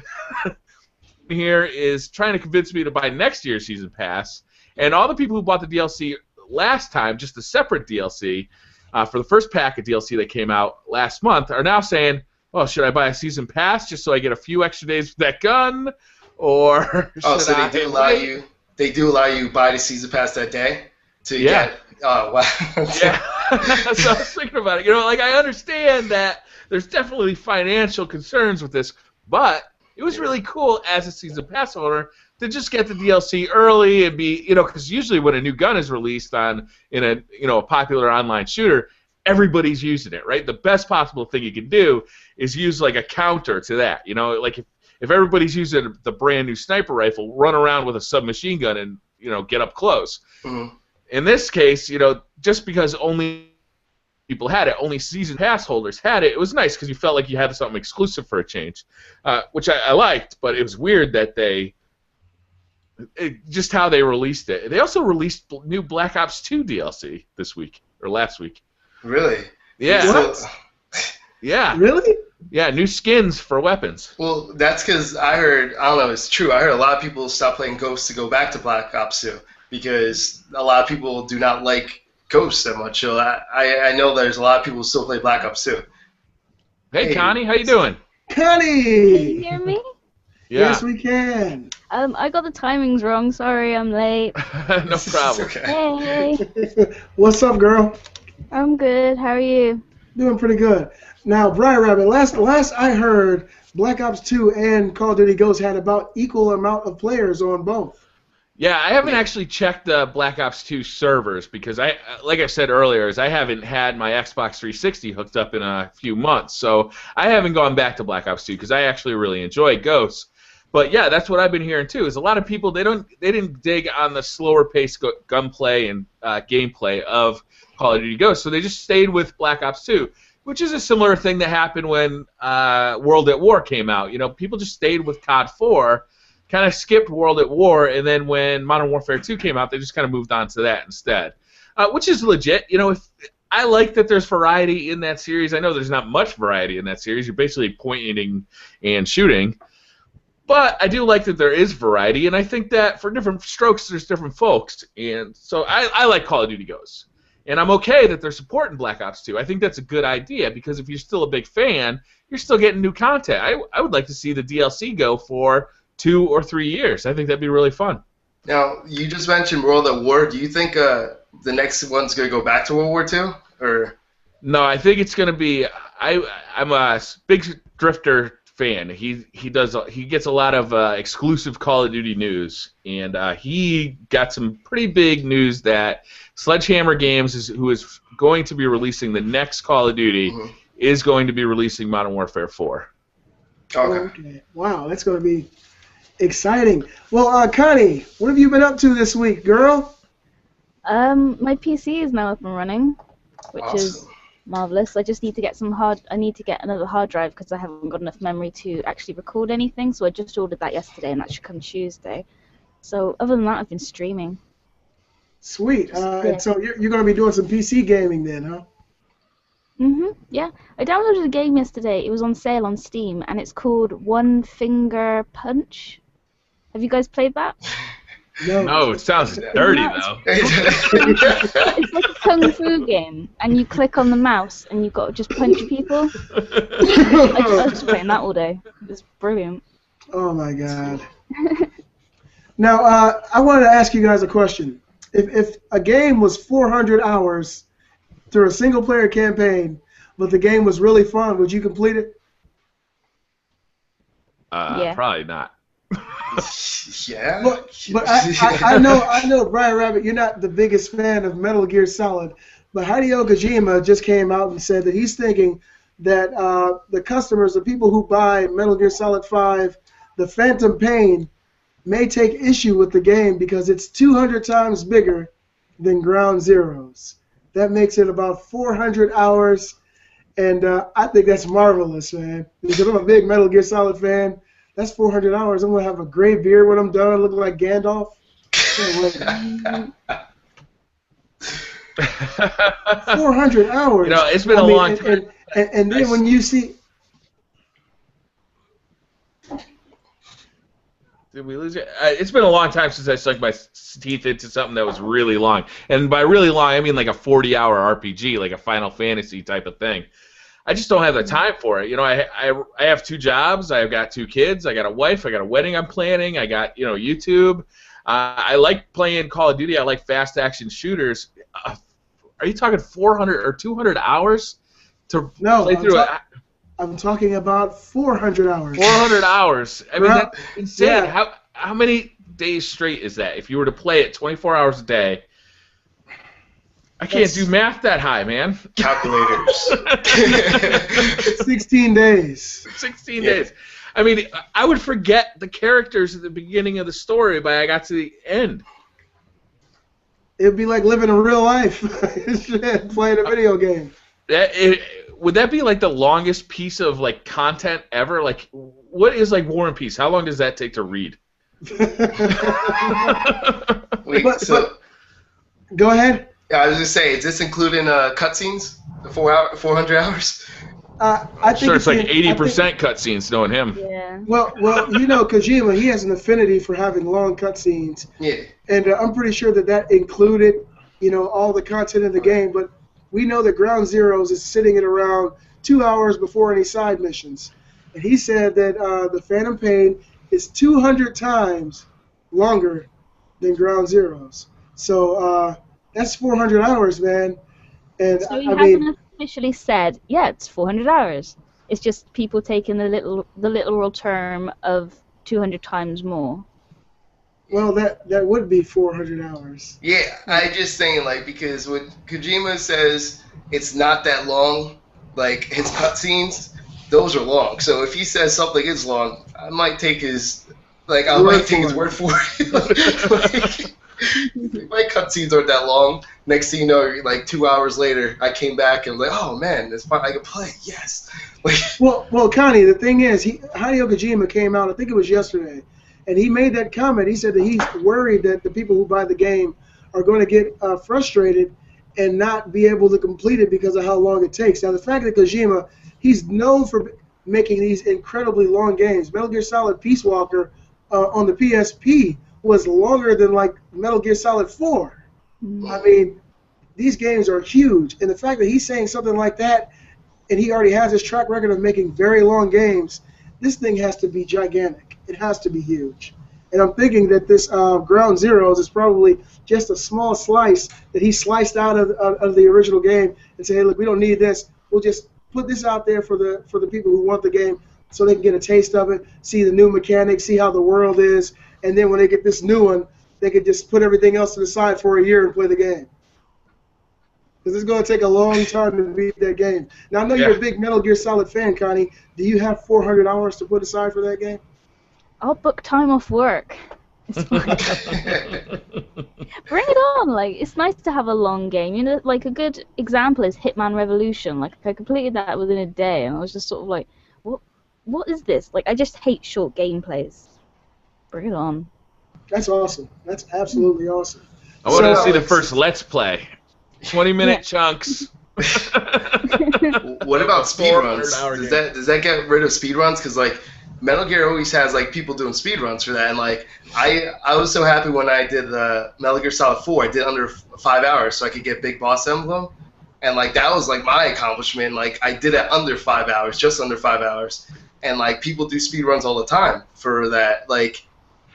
Here is trying to convince me to buy next year's season pass, and all the people who bought the DLC last time, just a separate DLC, for the first pack of DLC that came out last month, are now saying, well, should I buy a season pass just so I get a few extra days with that gun, or so they do allow you to buy the season pass that day to get. Oh wow. Yeah. So I was thinking about it. I understand that there's definitely financial concerns with this, but it was really cool as a season pass owner to just get the DLC early and be, because usually when a new gun is released in a popular online shooter, everybody's using it, right? The best possible thing you can do is use like a counter to that. Like if everybody's using the brand new sniper rifle, run around with a submachine gun and get up close. Mm-hmm. In this case, just because only people had it, only season pass holders had it, it was nice because you felt like you had something exclusive for a change, which I liked, but it was weird that just how they released it. They also released new Black Ops 2 DLC this week, or last week. Really? Yeah. What? Yeah. Really? Yeah, new skins for weapons. Well, that's because I don't know, it's true, I heard a lot of people stop playing Ghosts to go back to Black Ops 2 because a lot of people do not like Ghosts that much. So I know there's a lot of people who still play Black Ops 2. Hey, Connie, how you doing? Connie! Can you hear me? Yeah. Yes, we can. I got the timings wrong. Sorry, I'm late. No problem. Okay. Hey, What's up, girl? I'm good. How are you? Doing pretty good. Now, BriarRabbit, last I heard, Black Ops 2 and Call of Duty Ghosts had about equal amount of players on both. Yeah, I haven't actually checked the Black Ops 2 servers because like I said earlier, I haven't had my Xbox 360 hooked up in a few months, so I haven't gone back to Black Ops 2 because I actually really enjoy Ghosts. But yeah, that's what I've been hearing too. Is a lot of people they didn't dig on the slower paced gunplay and gameplay of Call of Duty Ghosts, so they just stayed with Black Ops 2, which is a similar thing that happened when World at War came out. People just stayed with COD 4. Kind of skipped World at War, and then when Modern Warfare 2 came out, they just kind of moved on to that instead, which is legit. I like that there's variety in that series. I know there's not much variety in that series. You're basically pointing and shooting, but I do like that there is variety, and I think that for different strokes, there's different folks, and so I like Call of Duty Ghosts, and I'm okay that they're supporting Black Ops 2. I think that's a good idea because if you're still a big fan, you're still getting new content. I would like to see the DLC go for 2 or 3 years. I think that'd be really fun. Now, you just mentioned World at War. Do you think the next one's going to go back to World War II? Or? No, I think it's going to be... I'm a big Drifter fan. He gets a lot of exclusive Call of Duty news, and he got some pretty big news that Sledgehammer Games, who is going to be releasing the next Call of Duty, is going to be releasing Modern Warfare 4. Okay. Wow, that's going to be exciting. Well, Connie, what have you been up to this week, girl? My PC is now up and running, which is Marvelous. I just need to get I need to get another hard drive because I haven't got enough memory to actually record anything. So I just ordered that yesterday, and that should come Tuesday. So other than that, I've been streaming. Sweet. And so you're going to be doing some PC gaming then, huh? Yeah. I downloaded a game yesterday. It was on sale on Steam, and it's called One Finger Punch. Have you guys played that? No, it sounds dirty though. It's like a kung fu game, and you click on the mouse, and you've got to just punch people. I was playing that all day. It's brilliant. Oh my god. Now, I wanted to ask you guys a question. If a game was 400 hours through a single-player campaign, but the game was really fun, would you complete it? Yeah. Probably not. Yeah. But I know, BriarRabbit, you're not the biggest fan of Metal Gear Solid, but Hideo Kojima just came out and said that he's thinking that the customers, the people who buy Metal Gear Solid 5, the Phantom Pain, may take issue with the game because it's 200 times bigger than Ground Zeroes. That makes it about 400 hours, and I think that's marvelous, man. Because I'm a big Metal Gear Solid fan. That's 400 hours. I'm going to have a gray beard when I'm done, looking like Gandalf. 400 hours. You know, it's been a long time. And then when you see... Did we lose it? It's been a long time since I sunk my teeth into something that was really long. And by really long, I mean like a 40-hour RPG, like a Final Fantasy type of thing. I just don't have the time for it. You know, I have 2 jobs. I've got 2 kids. I got a wife. I got a wedding I'm planning. I got, you know, YouTube. I like playing Call of Duty. I like fast action shooters. Are you talking 400 or 200 hours to play through it? I'm talking about 400 hours. 400 hours. I mean, that's insane. Yeah. How many days straight is that? If you were to play it 24 hours a day, I can't do math that high, man. Calculators. 16 days. 16 days. I mean, I would forget the characters at the beginning of the story by I got to the end. It'd be like living in real life, playing a video game. Would that be like the longest piece of like content ever? Like, what is like War and Peace? How long does that take to read? But go ahead. Yeah, I was just saying, is this including cutscenes? The 400 hours? I think sure, it's like 80% cutscenes, knowing him. Yeah. Well, you know, Kojima, he has an affinity for having long cutscenes. Yeah. And I'm pretty sure that included, you know, all the content in the game. But we know that Ground Zeroes is sitting at around 2 hours before any side missions. And he said that the Phantom Pain is 200 times longer than Ground Zeroes. So that's 400 hours, man. And So you haven't officially said, yeah, it's 400 hours. It's just people taking the literal term of 200 times more. Well, that would be 400 hours. Yeah, I just saying, like, because when Kojima says it's not that long, like, his cutscenes, those are long. So if he says something is long, I might take his, like, I might take his word for it. Like, my cutscenes aren't that long. Next thing you know, like 2 hours later, I came back and was like, oh man, it's fine. I can play. Yes. Like, well, Connie, the thing is, Hideo Kojima came out. I think it was yesterday, and he made that comment. He said that he's worried that the people who buy the game are going to get frustrated and not be able to complete it because of how long it takes. Now, the fact that Kojima, he's known for making these incredibly long games. Metal Gear Solid Peace Walker on the PSP was longer than like Metal Gear Solid 4. I mean, these games are huge, and the fact that he's saying something like that, and he already has his track record of making very long games, this thing has to be gigantic. It has to be huge. And I'm thinking that this Ground Zeroes is probably just a small slice that he sliced out of the original game and said, hey, look, we don't need this. We'll just put this out there for the people who want the game so they can get a taste of it, see the new mechanics, see how the world is, and then when they get this new one, they could just put everything else to the side for a year and play the game. Because it's going to take a long time to beat that game. Now, I know you're a big Metal Gear Solid fan, Connie. Do you have 400 hours to put aside for that game? I'll book time off work. It's fine. Bring it on! Like, it's nice to have a long game. You know, like a good example is Hitman Revolution. Like, I completed that within a day, and I was just sort of like, what is this? Like, I just hate short gameplays. Bring it on. That's awesome. That's absolutely awesome. I want to see the first Let's Play. 20-minute chunks. What about speedruns? Does that get rid of speedruns? Because like Metal Gear always has like people doing speedruns for that, and like I was so happy when I did the Metal Gear Solid 4. I did under 5 hours so I could get Big Boss Emblem, and like that was like my accomplishment. Like I did it under 5 hours, just under 5 hours, and like people do speedruns all the time for that. Like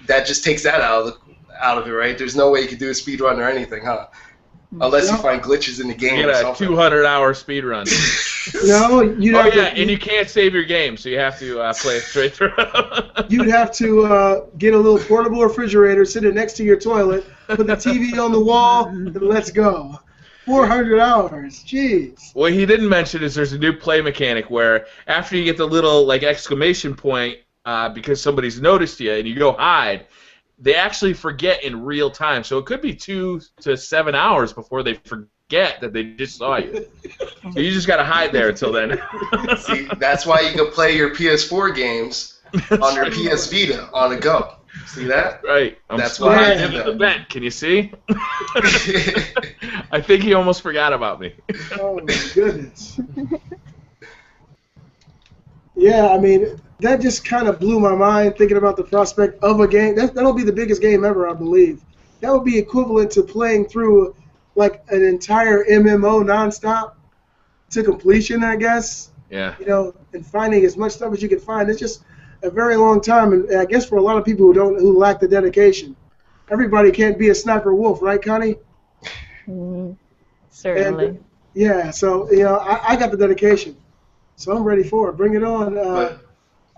that just takes that out of it, right? There's no way you could do a speedrun or anything, huh? Unless you find glitches in the game. You get a 200-hour speedrun. No, you'd have and you can't save your game, so you have to play it straight through. You'd have to get a little portable refrigerator, sit it next to your toilet, put the TV on the wall, and let's go. 400 hours, jeez. What he didn't mention is there's a new play mechanic where after you get the little like exclamation point because somebody's noticed you and you go hide, they actually forget in real time. So it could be 2 to 7 hours before they forget that they just saw you. So you just got to hide there until then. See, that's why you can play your PS4 games on your PS Vita on the go. See that? Right. That's why I did the that. event. Can you see? I think he almost forgot about me. Oh, my goodness. Yeah, I mean, that just kind of blew my mind thinking about the prospect of a game. That'll be the biggest game ever, I believe. That would be equivalent to playing through like an entire MMO nonstop to completion, I guess. Yeah. You know, and finding as much stuff as you can find. It's just a very long time, and I guess for a lot of people who lack the dedication. Everybody can't be a sniper wolf, right, Connie? Certainly. And, yeah, so you know, I got the dedication. So I'm ready for it. Bring it on,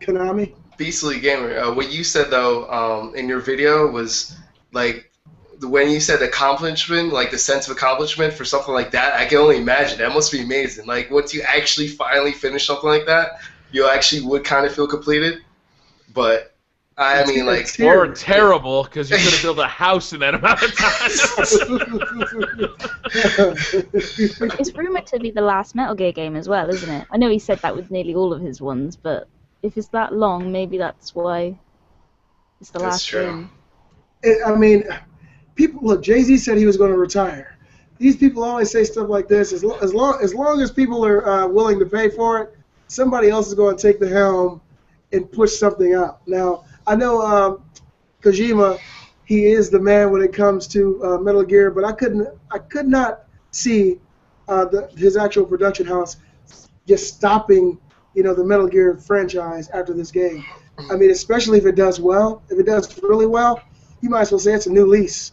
Konami. Beastly Gamer, what you said though in your video was like when you said accomplishment, like the sense of accomplishment for something like that. I can only imagine that must be amazing. Like once you actually finally finish something like that, you actually would kind of feel completed. But I mean, like or terrible because you could have built a house in that amount of time. It's rumored to be the last Metal Gear game as well, isn't it? I know he said that with nearly all of his ones, but if it's that long, maybe that's why it's the last game. I mean, people look. Jay-Z said he was going to retire. These people always say stuff like this. As long as people are willing to pay for it, somebody else is going to take the helm and push something out. Now, I know Kojima, he is the man when it comes to Metal Gear, but I could not see his actual production house just stopping, you know, the Metal Gear franchise after this game. I mean, especially if it does well. If it does really well, you might as well say it's a new lease.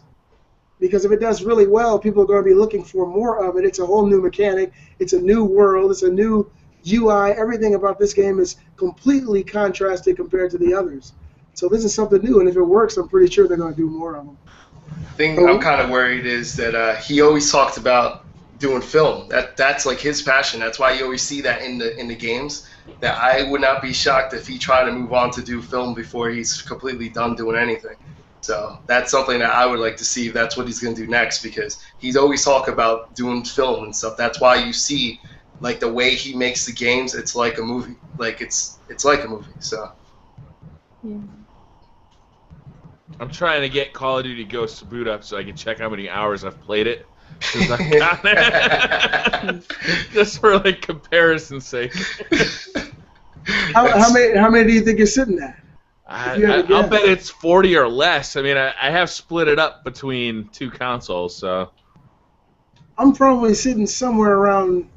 Because if it does really well, people are going to be looking for more of it. It's a whole new mechanic. It's a new world. It's a new UI. Everything about this game is completely contrasted compared to the others. So this is something new, and if it works, I'm pretty sure they're going to do more of them. The thing I'm kind of worried is that he always talked about doing film. That's like his passion. That's why you always see that in the games. That I would not be shocked if he tried to move on to do film before he's completely done doing anything. So that's something that I would like to see if that's what he's going to do next, because he's always talk about doing film and stuff. That's why you see like the way he makes the games. It's like a movie. Like it's like a movie. So. Yeah. I'm trying to get Call of Duty Ghosts to boot up so I can check how many hours I've played it. Just for like comparison's sake. How many do you think you're sitting at? I'll bet it's 40 or less. I mean, I have split it up between two consoles, so. I'm probably sitting somewhere around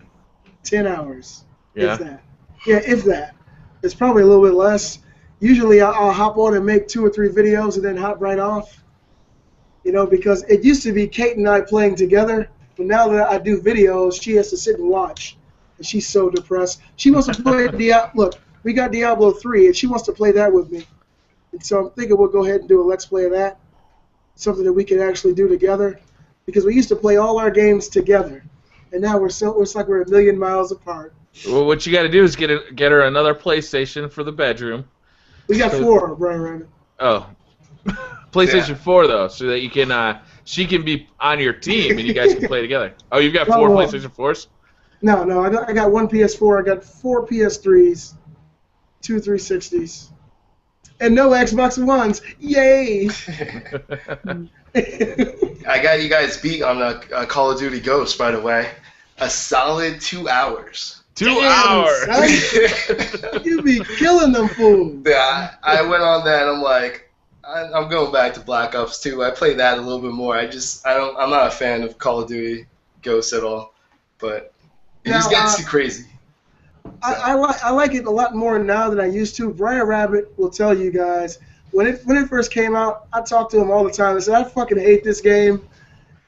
10 hours. Yeah. If that. Yeah, if that. It's probably a little bit less. Usually I'll hop on and make 2 or 3 videos and then hop right off. You know, because it used to be Kate and I playing together, but now that I do videos, she has to sit and watch. And she's so depressed. She wants to play Diablo. Look, we got Diablo 3, and she wants to play that with me. And so I'm thinking we'll go ahead and do a Let's Play of that, something that we can actually do together. Because we used to play all our games together, and now it's like we're a million miles apart. Well, what you got to do is get her another PlayStation for the bedroom. We got 4, BriarRabbit. Oh. PlayStation 4 though, so that you can she can be on your team and you guys can play together. Oh, you've got 4 PlayStation 4s? No, I got 1 PS4. I got 4 PS3s, 2 360s, and no Xbox Ones. Yay! I got you guys beat on the Call of Duty Ghost, by the way. A solid 2 hours. 2 hours. Son, you be killing them fools. Yeah, I went on that. I'm like, I'm going back to Black Ops 2. I played that a little bit more. I'm not a fan of Call of Duty Ghosts at all, but it just gets too crazy. I like it a lot more now than I used to. BriarRabbit will tell you guys when it first came out. I talked to him all the time. I said I fucking hate this game.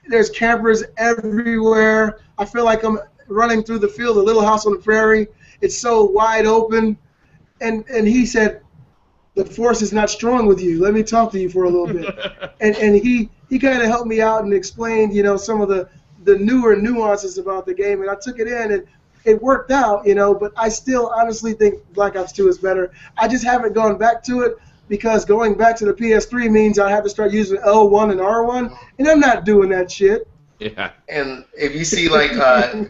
There's campers everywhere. I feel like I'm running through the field, a Little House on the Prairie. It's so wide open, and he said, the force is not strong with you. Let me talk to you for a little bit. and he kind of helped me out and explained, some of the newer nuances about the game. And I took it in, and it worked out, But I still honestly think Black Ops 2 is better. I just haven't gone back to it because going back to the PS3 means I have to start using L1 and R1, and I'm not doing that shit. Yeah. And if you see,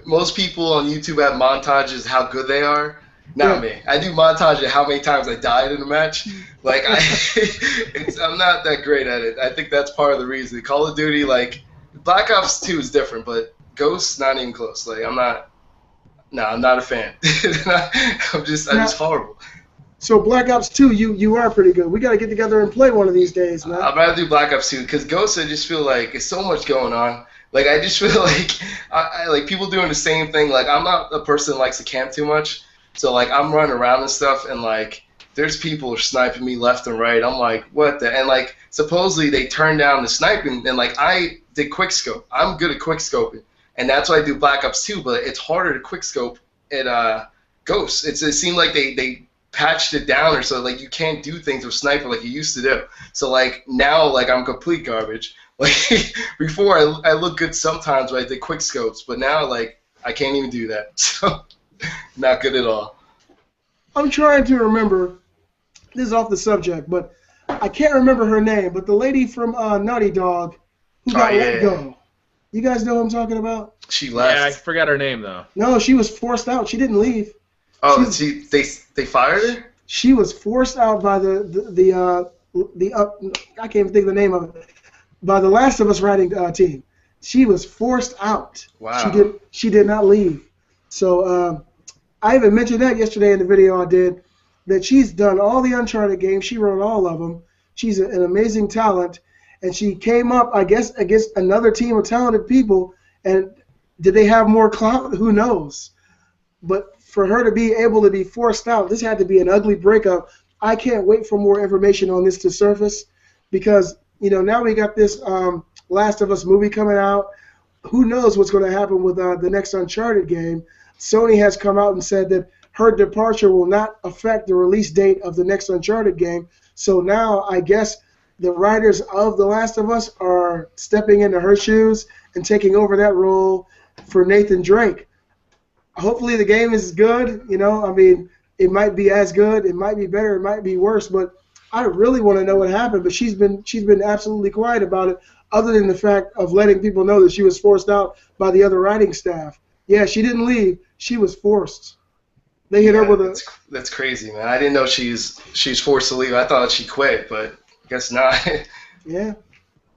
most people on YouTube have montages how good they are. Not me. I do montage of how many times I died in a match. I'm not that great at it. I think that's part of the reason. Call of Duty, Black Ops 2 is different, but Ghost, not even close. I'm not a fan. I'm just horrible. So Black Ops 2, you are pretty good. We got to get together and play one of these days, man. I'd rather do Black Ops 2 because Ghost, I just feel like it's so much going on. I just feel like I like people doing the same thing. I'm not a person that likes to camp too much. So, I'm running around and stuff, and, there's people sniping me left and right. I'm like, what the? And, supposedly they turned down the sniping, and, I did quickscope. I'm good at quickscoping, and that's why I do Black Ops 2, but it's harder to quickscope at Ghosts. It seemed like they patched it down or so, you can't do things with sniper like you used to do. So, now, I'm complete garbage. Before, I look good sometimes when I did quickscopes, but now, I can't even do that. So... not good at all. I'm trying to remember. This is off the subject, but I can't remember her name. But the lady from Naughty Dog who got let go. You guys know what I'm talking about? She left. Yeah, I forgot her name though. No, she was forced out. She didn't leave. Oh, they fired her? She was forced out by the I can't even think of the name of it. By the Last of Us writing team. She was forced out. Wow. She did not leave. So I even mentioned that yesterday in the video I did, that she's done all the Uncharted games. She wrote all of them. She's an amazing talent, and she came up, I guess, against another team of talented people. And did they have more clout? Who knows? But for her to be able to be forced out, this had to be an ugly breakup. I can't wait for more information on this to surface because, now we got this Last of Us movie coming out. Who knows what's going to happen with the next Uncharted game? Sony has come out and said that her departure will not affect the release date of the next Uncharted game. So now I guess the writers of The Last of Us are stepping into her shoes and taking over that role for Nathan Drake. Hopefully the game is good. It might be as good, it might be better, it might be worse, but I really want to know what happened. But she's been absolutely quiet about it, other than the fact of letting people know that she was forced out by the other writing staff. Yeah, she didn't leave. She was forced. They hit her with a... That's crazy, man. I didn't know she's forced to leave. I thought she quit, but I guess not. Yeah.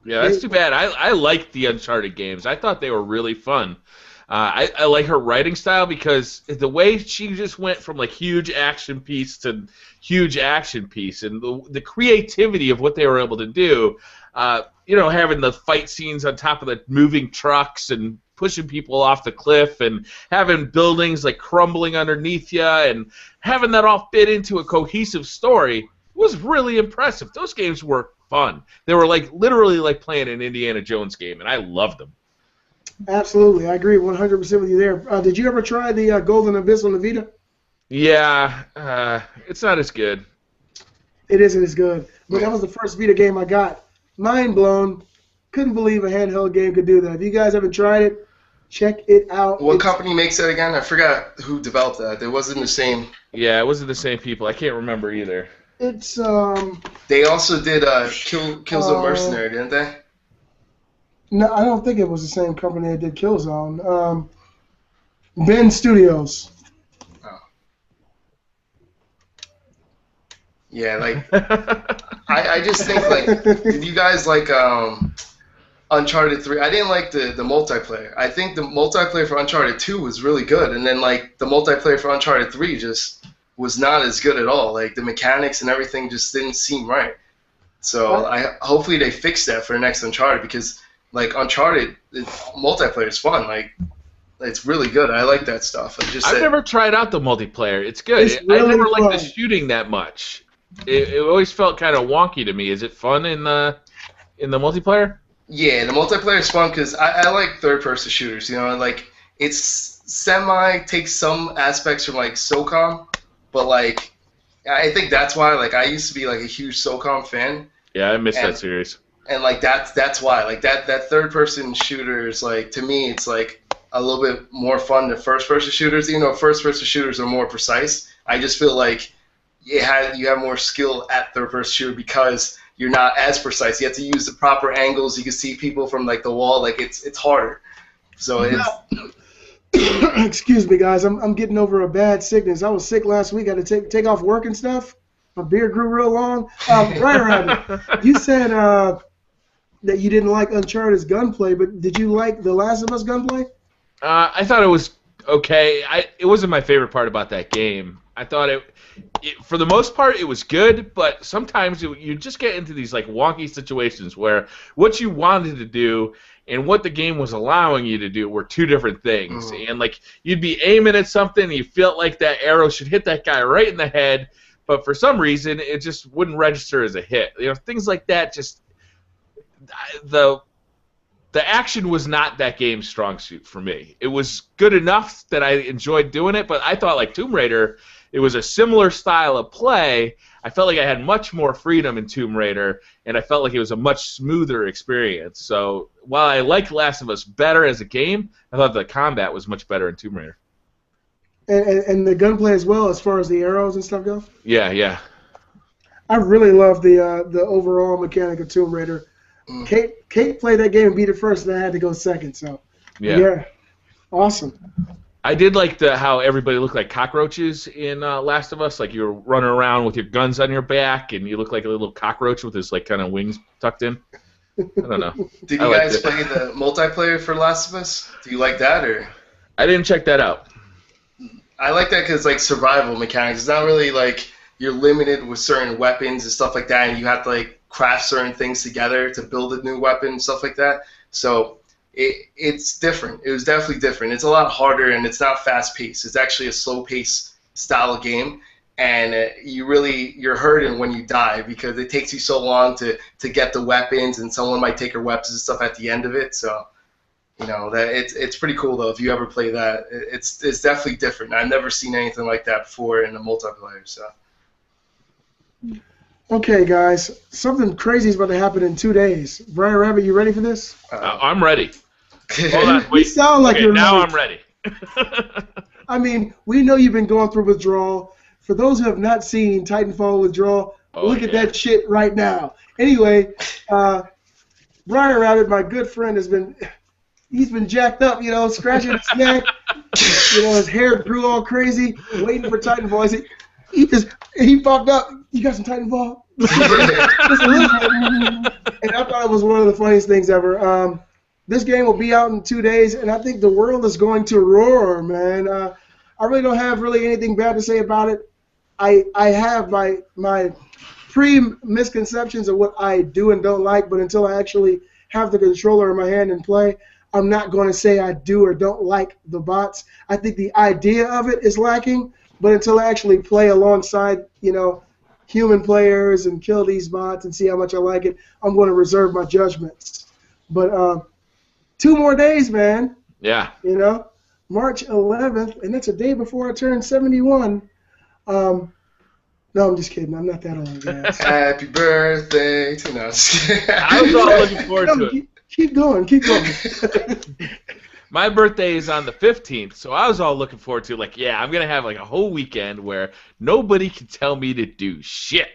Yeah, that's too bad. I liked the Uncharted games. I thought they were really fun. I like her writing style because the way she just went from huge action piece to huge action piece, and the creativity of what they were able to do, having the fight scenes on top of the moving trucks and pushing people off the cliff and having buildings crumbling underneath you and having that all fit into a cohesive story was really impressive. Those games were fun. They were literally playing an Indiana Jones game, and I loved them. Absolutely, I agree 100% with you there. Did you ever try the Golden Abyss on the Vita? Yeah, it's not as good. It isn't as good, but that was the first Vita game I got. Mind blown. Couldn't believe a handheld game could do that. If you guys haven't tried it, check it out. What company makes it again? I forgot who developed that. It wasn't the same. Yeah, it wasn't the same people. I can't remember either. It's They also did Killzone Mercenary, didn't they? No, I don't think it was the same company that did Killzone. Ben Studios. Oh. Yeah, like I just think like, did you guys like Uncharted 3? I didn't like the multiplayer. I think the multiplayer for Uncharted 2 was really good, and then like the multiplayer for Uncharted 3 just was not as good at all. Like the mechanics and everything just didn't seem right. So hopefully they fix that for the next Uncharted, because like Uncharted multiplayer is fun. Like it's really good. I like that stuff. I've never tried out the multiplayer. It's good. It's really I never liked the fun. shooting that much. It always felt kind of wonky to me. Is it fun in the multiplayer? Yeah, the multiplayer is fun because I like third-person shooters. You know, like it's takes some aspects from like SOCOM, but like I think that's why like I used to be like a huge SOCOM fan. Yeah, I missed that series. And like that's why like that third-person shooter is like, to me it's like a little bit more fun than first-person shooters. Even though first-person shooters are more precise, I just feel like you have more skill at third-person shooter because you're not as precise. You have to use the proper angles. You can see people from like the wall. Like it's harder. So it's. Excuse me, guys. I'm getting over a bad sickness. I was sick last week. I had to take off work and stuff. My beard grew real long. BriarRabbit, you said that you didn't like Uncharted's gunplay, but did you like The Last of Us gunplay? I thought it was okay. It wasn't my favorite part about that game. I thought it for the most part, it was good, but sometimes you just get into these like wonky situations where what you wanted to do and what the game was allowing you to do were two different things. And like you'd be aiming at something, and you felt like that arrow should hit that guy right in the head, but for some reason it just wouldn't register as a hit. You know, things like that. Just the action was not that game's strong suit for me. It was good enough that I enjoyed doing it, but I thought like Tomb Raider, it was a similar style of play. I felt like I had much more freedom in Tomb Raider, and I felt like it was a much smoother experience. So while I liked Last of Us better as a game, I thought the combat was much better in Tomb Raider. And the gunplay as well, as far as the arrows and stuff go? Yeah. I really love the overall mechanic of Tomb Raider. Kate played that game and beat it first, and I had to go second. So yeah, awesome. I did like how everybody looked like cockroaches in Last of Us. Like you were running around with your guns on your back, and you look like a little cockroach with his like kind of wings tucked in. I don't know. Did you guys play the multiplayer for Last of Us? Do you like that, or? I didn't check that out. I like that because like survival mechanics. It's not really like you're limited with certain weapons and stuff like that, and you have to like craft certain things together to build a new weapon and stuff like that. So it's different. It was definitely different. It's a lot harder, and it's not fast-paced. It's actually a slow-paced style of game, and you're hurting when you die because it takes you so long to get the weapons, and someone might take your weapons and stuff at the end of it. So, you know, that it's pretty cool though. If you ever play that, it's definitely different. I've never seen anything like that before in a multiplayer. So. Okay, guys, something crazy is about to happen in 2 days. BriarRabbit, you ready for this? I'm ready. Hold on, wait. You sound like you're now ready. I'm ready. I mean, we know you've been going through withdrawal. For those who have not seen Titanfall withdrawal, look at that shit right now. Anyway, BriarRabbit, my good friend, he's been jacked up, you know, scratching his neck. You know, his hair grew all crazy, waiting for Titanfall. He popped up. You got some Titanfall? Just a little bit. And I thought it was one of the funniest things ever. This game will be out in 2 days, and I think the world is going to roar, man. I really don't have anything bad to say about it. I have my pre-misconceptions of what I do and don't like, but until I actually have the controller in my hand and play, I'm not going to say I do or don't like the bots. I think the idea of it is lacking, but until I actually play alongside, you know, human players and kill these bots and see how much I like it, I'm going to reserve my judgments. But 2 more days, man. Yeah. You know, March 11th, and that's a day before I turn 71. No, I'm just kidding. I'm not that old, guys. Happy birthday to us. I was all looking forward to it. Keep going. My birthday is on the 15th, so I was all looking forward to, like, yeah, I'm going to have, like, a whole weekend where nobody can tell me to do shit.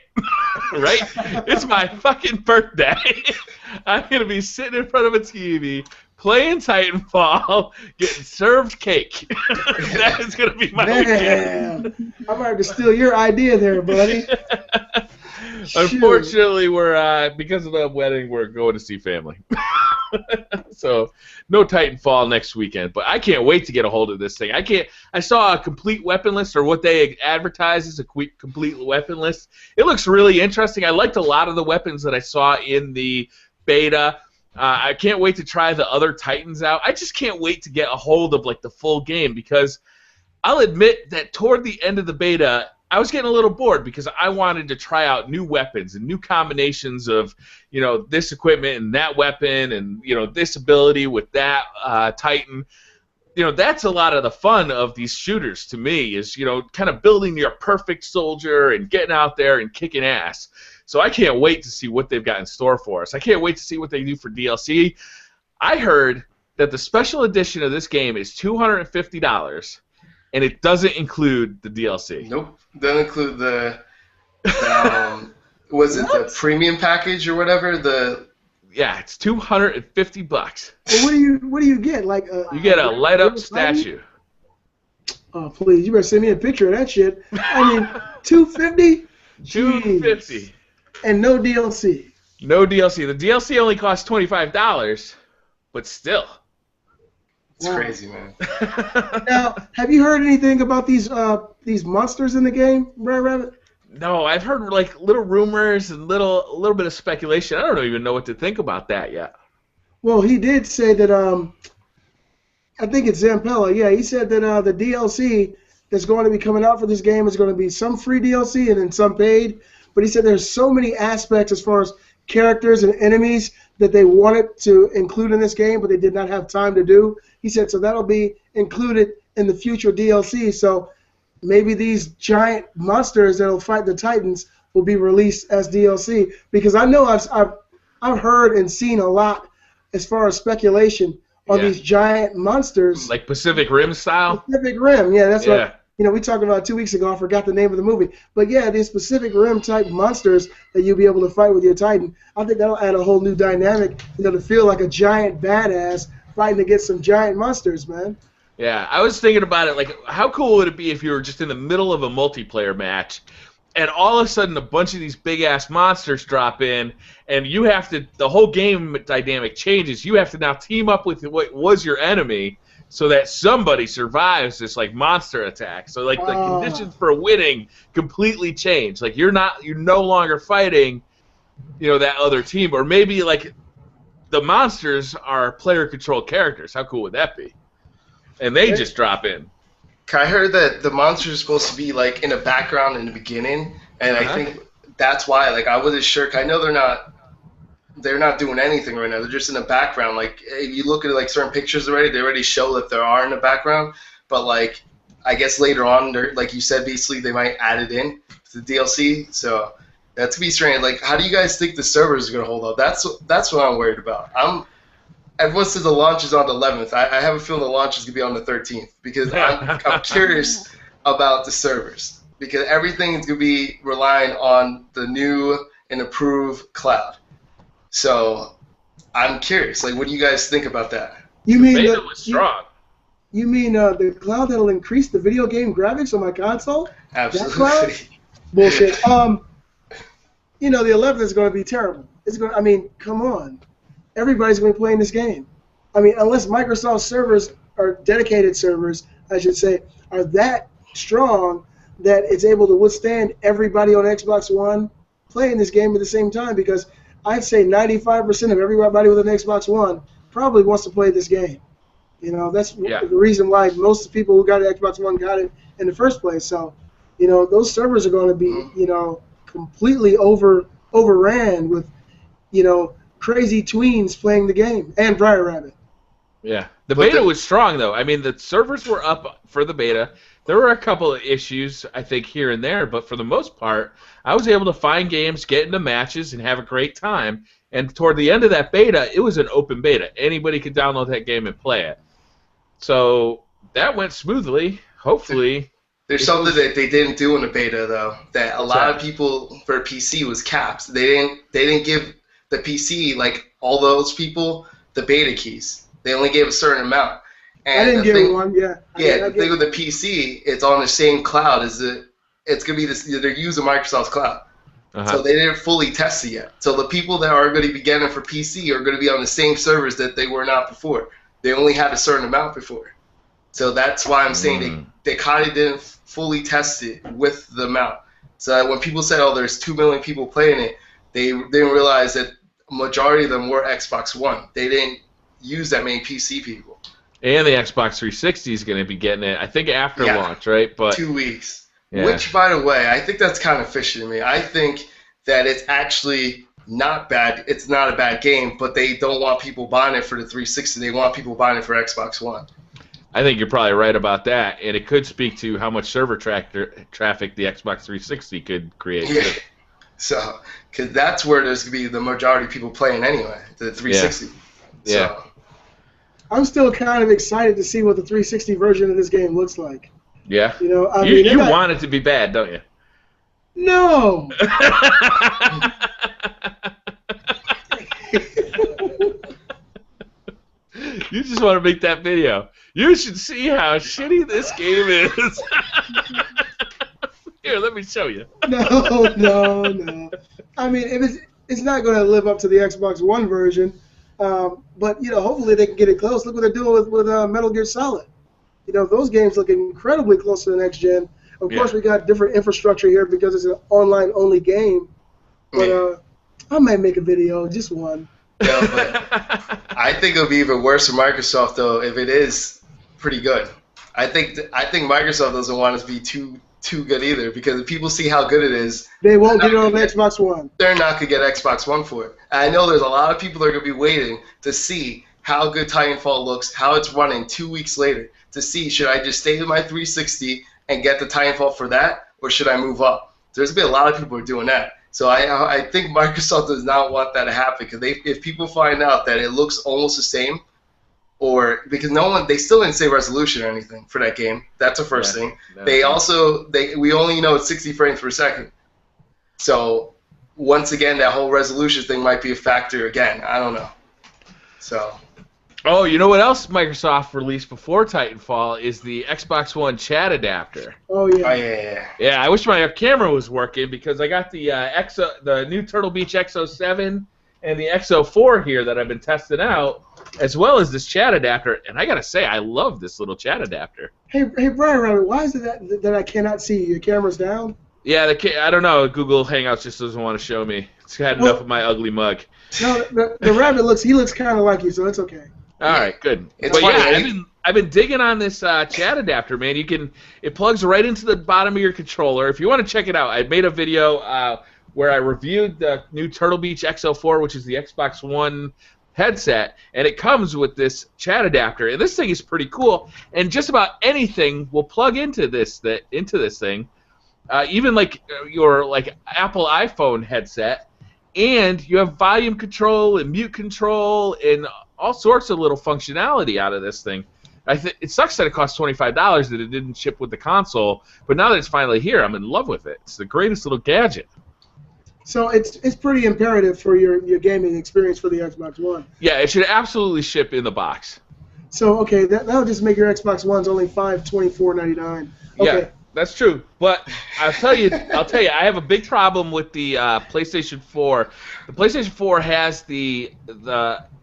Right? It's my fucking birthday. I'm going to be sitting in front of a TV, playing Titanfall, getting served cake. That is going to be my weekend. I'm about to steal your idea there, buddy. Unfortunately, we're because of the wedding, we're going to see family. So, no Titanfall next weekend. But I can't wait to get a hold of this thing. I saw a complete weapon list, or what they advertise as a complete weapon list. It looks really interesting. I liked a lot of the weapons that I saw in the beta. I can't wait to try the other Titans out. I just can't wait to get a hold of, like, the full game, because I'll admit that toward the end of the beta, I was getting a little bored because I wanted to try out new weapons and new combinations of, this equipment and that weapon and, this ability with that Titan. That's a lot of the fun of these shooters to me is, kind of building your perfect soldier and getting out there and kicking ass. So I can't wait to see what they've got in store for us. I can't wait to see what they do for DLC. I heard that the special edition of this game is $250. And it doesn't include the DLC. Nope, doesn't include the was it the premium package or whatever? Yeah, it's $250. Well, what do you get? Like you get a light up statue. Oh please, you better send me a picture of that shit. I mean, $250. $250. And no DLC. No DLC. The DLC only costs $25, but still. It's crazy, man. Now, have you heard anything about these monsters in the game, BriarRabbit? No, I've heard like little rumors and a little bit of speculation. I don't even know what to think about that yet. Well, he did say that I think it's Zampella. Yeah, he said that the DLC that's going to be coming out for this game is going to be some free DLC and then some paid. But he said there's so many aspects as far as characters and enemies that they wanted to include in this game, but they did not have time to do. He said so that'll be included in the future DLC. So maybe these giant monsters that'll fight the Titans will be released as DLC. Because I know I've heard and seen a lot as far as speculation on these giant monsters, like Pacific Rim style. Pacific Rim, yeah, that's what. We talked about 2 weeks ago. I forgot the name of the movie. But, yeah, these Pacific Rim-type monsters that you'll be able to fight with your Titan, I think that'll add a whole new dynamic, to feel like a giant badass fighting against some giant monsters, man. Yeah, I was thinking about it, like, how cool would it be if you were just in the middle of a multiplayer match, and all of a sudden a bunch of these big-ass monsters drop in, and you have to, the whole game dynamic changes. You have to now team up with what was your enemy, so that somebody survives this like monster attack. So like the conditions for winning completely change. Like you're no longer fighting, that other team, or maybe like the monsters are player controlled characters. How cool would that be? And they just drop in. I heard that the monsters are supposed to be like in a background in the beginning, and I think that's why. Like I wasn't sure. I know they're not doing anything right now. They're just in the background. Like if you look at like certain pictures already, they already show that there are in the background. But like I guess later on, like you said, basically they might add it in to the DLC. So that's gonna be strange. Like how do you guys think the servers are gonna hold up? That's what I'm worried about. Everyone says the launch is on the 11th. I have a feeling the launch is gonna be on the 13th because I'm curious about the servers because everything is gonna be relying on the new and improved cloud. So, I'm curious. Like, what do you guys think about that? You mean the beta was strong. You mean the cloud that'll increase the video game graphics on my console? Absolutely. That cloud? Bullshit. The 11th is going to be terrible. It's going. I mean, come on. Everybody's going to be playing this game. I mean, unless Microsoft servers or dedicated servers, I should say, are that strong that it's able to withstand everybody on Xbox One playing this game at the same time because I'd say 95% of everybody with an Xbox One probably wants to play this game. That's the reason why most of the people who got an Xbox One got it in the first place. So, those servers are going to be, completely overran with, crazy tweens playing the game and BriarRabbit. Yeah. The beta was strong, though. I mean, the servers were up for the beta. There were a couple of issues, I think, here and there, but for the most part, I was able to find games, get into matches, and have a great time. And toward the end of that beta, it was an open beta. Anybody could download that game and play it. So that went smoothly. Hopefully. There's something that they didn't do in the beta though. That a lot of people for PC was capped. They didn't give the PC like all those people the beta keys. They only gave a certain amount. And I didn't get one. Yeah. The thing with the PC, it's on the same cloud as it's gonna be this. They're using Microsoft's cloud. So they didn't fully test it yet. So the people that are going to be getting it for PC are going to be on the same servers that they were not before. They only had a certain amount before. So that's why I'm saying they kind of didn't fully test it with the amount. So that when people said, oh, there's 2 million people playing it, they didn't realize that a majority of them were Xbox One. They didn't use that many PC people. And the Xbox 360 is going to be getting it, I think, after launch, right? But 2 weeks. Yeah. Which, by the way, I think that's kind of fishy to me. I think that it's actually not bad. It's not a bad game, but they don't want people buying it for the 360. They want people buying it for Xbox One. I think you're probably right about that, and it could speak to how much server traffic the Xbox 360 could create. Yeah. So, because that's where there's going to be the majority of people playing anyway, the 360. Yeah. So. I'm still kind of excited to see what the 360 version of this game looks like. Yeah. You know, I mean, you want it to be bad, don't you? No. You just want to make that video. You should see how shitty this game is. Here, let me show you. No. I mean, it's not going to live up to the Xbox One version, but hopefully they can get it close. Look what they're doing with Metal Gear Solid. Those games look incredibly close to the next gen. Of course, we got different infrastructure here because it's an online-only game. But I might make a video, just one. Yeah, but I think it'll be even worse for Microsoft though if it is pretty good. I think Microsoft doesn't want it to be too good either because if people see how good it is, they won't get it on Xbox One. They're not gonna get Xbox One for it. And I know there's a lot of people that are gonna be waiting to see how good Titanfall looks, how it's running 2 weeks later, to see should I just stay with my 360 and get the Titanfall for that, or should I move up? There's been a lot of people who are doing that. So I think Microsoft does not want that to happen because if people find out that it looks almost the same, or because they still didn't say resolution or anything for that game. That's the first thing. We only know it's 60 frames per second. So once again, that whole resolution thing might be a factor again. I don't know. So. Oh, you know what else Microsoft released before Titanfall is the Xbox One chat adapter. Oh yeah. Oh yeah. Yeah, I wish my camera was working because I got the new Turtle Beach XO7 and the XO4 here that I've been testing out, as well as this chat adapter. And I gotta say, I love this little chat adapter. Hey, BriarRabbit, why is it that I cannot see you? Your camera's down? Yeah, I don't know. Google Hangouts just doesn't want to show me. It's had enough of my ugly mug. No, the rabbit looks kind of like you, so it's okay. All right, good. It's but funny, yeah, I've been digging on this chat adapter, man. It plugs right into the bottom of your controller. If you want to check it out, I made a video where I reviewed the new Turtle Beach XO4, which is the Xbox One headset, and it comes with this chat adapter. And this thing is pretty cool. And just about anything will plug into this thing, even like your Apple iPhone headset. And you have volume control and mute control and all sorts of little functionality out of this thing. It sucks that it cost $25 that it didn't ship with the console, but now that it's finally here, I'm in love with it. It's the greatest little gadget. So it's pretty imperative for your gaming experience for the Xbox One. Yeah, it should absolutely ship in the box. So okay, that'll just make your Xbox Ones only $524.99. Okay. Yeah, that's true. But I'll tell you, I have a big problem with the PlayStation 4. The PlayStation 4 has the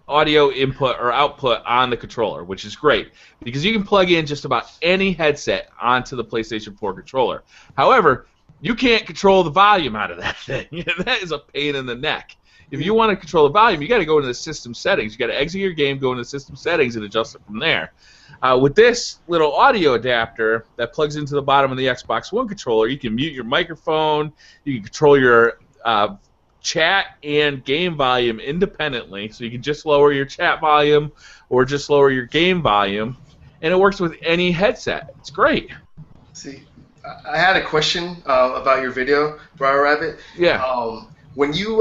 audio input or output on the controller, which is great because you can plug in just about any headset onto the PlayStation 4 controller. However, you can't control the volume out of that thing. That is a pain in the neck. If you want to control the volume, you got to go into the system settings. You got to exit your game, go into the system settings, and adjust it from there. With this little audio adapter that plugs into the bottom of the Xbox One controller, you can mute your microphone, you can control your chat and game volume independently, so you can just lower your chat volume or just lower your game volume, and it works with any headset. It's great. See, I had a question about your video, BriarRabbit. Yeah. When you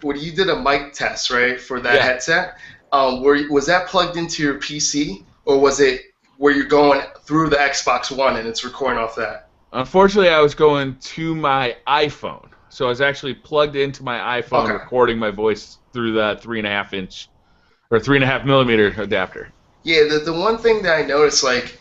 when you did a mic test, right, for that headset, was that plugged into your PC, or was it where you're going through the Xbox One and it's recording off that? Unfortunately, I was going to my iPhone, so I was actually plugged into my iPhone, recording my voice through the 3.5-inch or 3.5 millimeter adapter. Yeah, the one thing that I noticed, like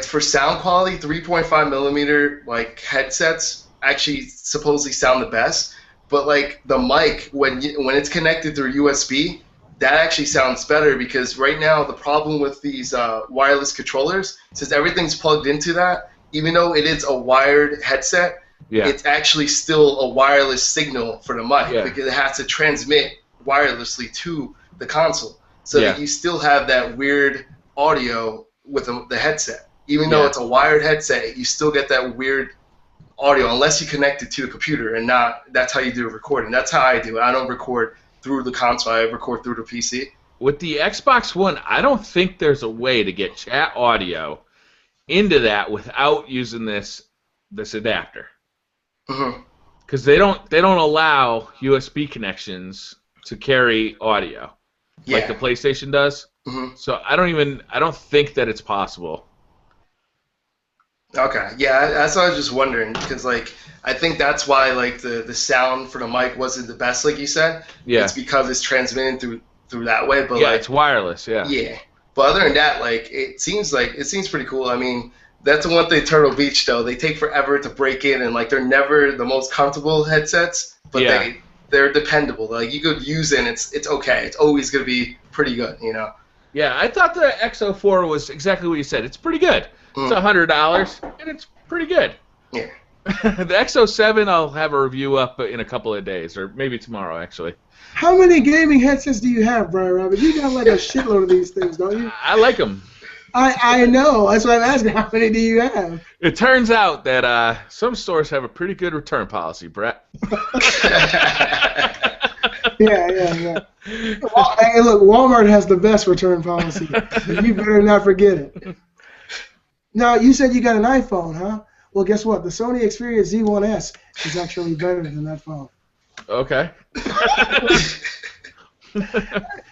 for sound quality, 3.5 millimeter like headsets actually supposedly sound the best. But like the mic, when it's connected through USB, that actually sounds better, because right now the problem with these wireless controllers, since everything's plugged into that, even though it is a wired headset, it's actually still a wireless signal for the mic, because it has to transmit wirelessly to the console. So that you still have that weird audio with the headset. Even though it's a wired headset, you still get that weird audio unless you connect it to the computer, and that's how you do a recording. That's how I do it. I don't record through the console. I record through the PC. With the Xbox One, I don't think there's a way to get chat audio into that without using this adapter. Because they don't allow USB connections to carry audio like the PlayStation does. So I don't think that it's possible. Okay, yeah, that's what I was just wondering, because like I think that's why like the sound for the mic wasn't the best, like you said. Yeah. It's because it's transmitting through that way, but it's wireless. Yeah. Yeah, but other than that, like it seems pretty cool. I mean, that's the one thing. Turtle Beach though, they take forever to break in, and like they're never the most comfortable headsets, but they're dependable. Like you could use it, and it's okay. It's always gonna be pretty good, you know. Yeah, I thought the XO4 was exactly what you said. It's pretty good. It's $100, and it's pretty good. Yeah. The XO7, I'll have a review up in a couple of days, or maybe tomorrow, actually. How many gaming headsets do you have, BriarRabbit? You got like a shitload of these things, don't you? I like them. I know. That's why I'm asking. How many do you have? It turns out that some stores have a pretty good return policy, Brett. Yeah. Well, hey, look, Walmart has the best return policy. You better not forget it. Now, you said you got an iPhone, huh? Well, guess what? The Sony Xperia Z1S is actually better than that phone. Okay.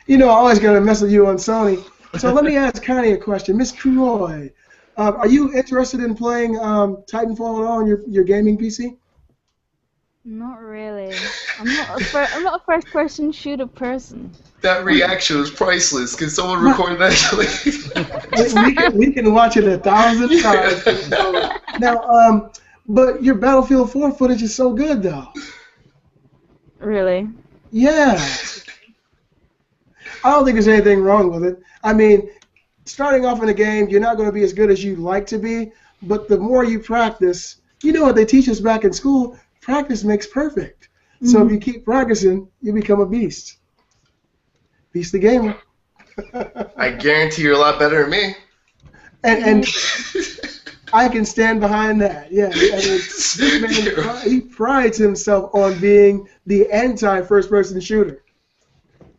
You know, I always got to mess with you on Sony. So let me ask Connie a question. Miss Croy, are you interested in playing Titanfall at all on your gaming PC? Not really. I'm not a first-person shooter person. That reaction was priceless. Can someone record that? we can watch it 1,000 times. Now, but your Battlefield 4 footage is so good, though. Really? Yeah. I don't think there's anything wrong with it. I mean, starting off in a game, you're not going to be as good as you'd like to be, but the more you practice, you know what they teach us back in school, practice makes perfect. So if you keep practicing, you become a beast. Beast the gamer. I guarantee you're a lot better than me. And I can stand behind that. Yeah, I mean, this man, he prides himself on being the anti-first-person shooter.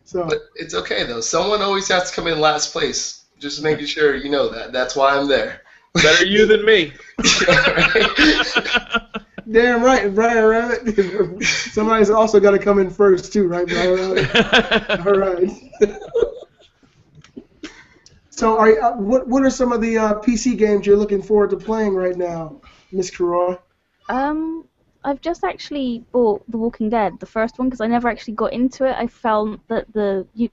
So. But it's okay though. Someone always has to come in last place. Just making sure you know that. That's why I'm there. Better you than me. Damn right, BriarRabbit. Somebody's also got to come in first too, right, BriarRabbit? All right. So, what are some of the PC games you're looking forward to playing right now, Miss Croy? I've just actually bought The Walking Dead, the first one, because I never actually got into it. I felt that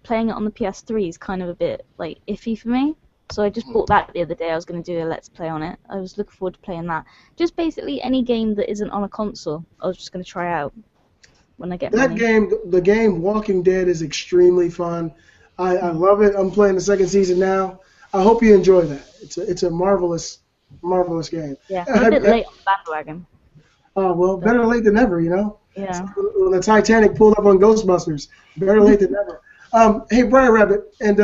playing it on the PS3 is kind of a bit like iffy for me. So I just bought that the other day. I was going to do a Let's Play on it. I was looking forward to playing that. Just basically any game that isn't on a console, I was just going to try out when I get money. The game Walking Dead is extremely fun. I love it. I'm playing the second season now. I hope you enjoy that. It's a marvelous game. Yeah, I'm a bit late on the bandwagon. Oh, well, better late than never, you know? Yeah. When the Titanic pulled up on Ghostbusters, better late than never. Hey, BriarRabbit, and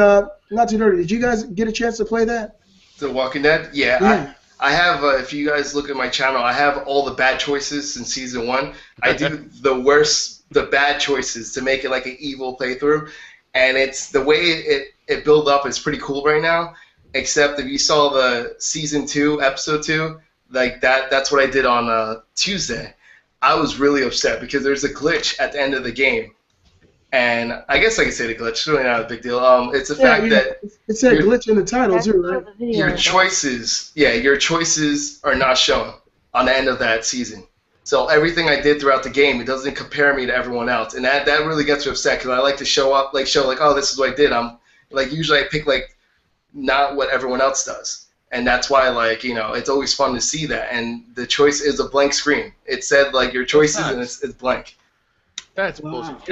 Not Too Dirty, did you guys get a chance to play that? The Walking Dead? Yeah. I have, if you guys look at my channel, I have all the bad choices in Season 1. I do the bad choices to make it like an evil playthrough. And it's the way it built up is pretty cool right now, except if you saw the Season 2, Episode 2, like that's what I did on Tuesday. I was really upset because there's a glitch at the end of the game. And I guess I could say the glitch. It's really not a big deal. It's the Yeah, fact that it said glitch in the title too, right? your choices are not shown on the end of that season. So everything I did throughout the game, it doesn't compare me to everyone else, and that really gets me upset because I like to show oh, this is what I did. I'm like, usually I pick like not what everyone else does, and that's why it's always fun to see that. And the choice is a blank screen. It said like your choices and it's blank. That's bullshit.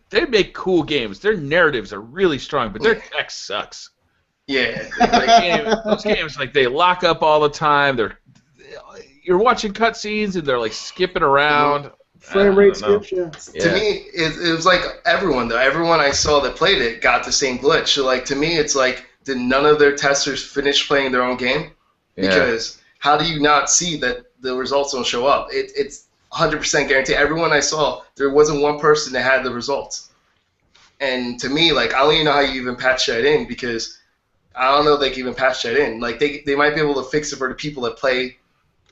They make cool games. Their narratives are really strong, but their text sucks. Yeah. Those games they lock up all the time. You're watching cutscenes and they're like skipping around. Frame rate skips, yeah. To me, it was like everyone though. Everyone I saw that played it got the same glitch. So to me, it's like, did none of their testers finish playing their own game? Yeah. Because how do you not see that the results don't show up? It's 100% guaranteed. Everyone I saw, there wasn't one person that had the results. And to me, I don't even know how you even patch that in, because I don't know if they can even patch that in. They might be able to fix it for the people that play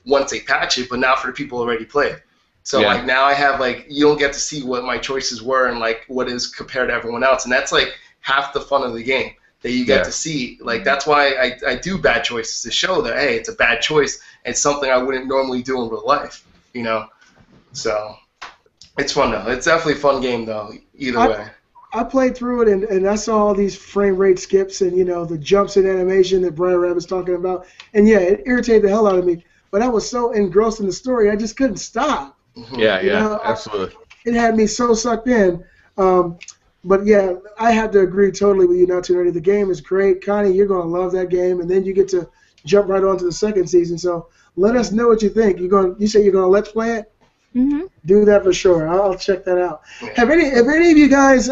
once they patch it, but not for the people who already play. So now I have you don't get to see what my choices were and what is compared to everyone else, and that's half the fun of the game that you get to see. That's why I do bad choices, to show that hey, it's a bad choice. It's something I wouldn't normally do in real life, So it's fun though. It's definitely a fun game though. Either way. I played through it and I saw all these frame rate skips and the jumps in animation that BriarRabbit's talking about, and it irritated the hell out of me. But I was so engrossed in the story, I just couldn't stop. Mm-hmm. Yeah, absolutely. It had me so sucked in. But yeah, I have to agree totally with you, Not Too Nerdy. The game is great. Connie, you're going to love that game, and then you get to jump right on to the second season. So let us know what you think. You say you're going to let's play it? Mm-hmm. Do that for sure. I'll check that out. Have any of you guys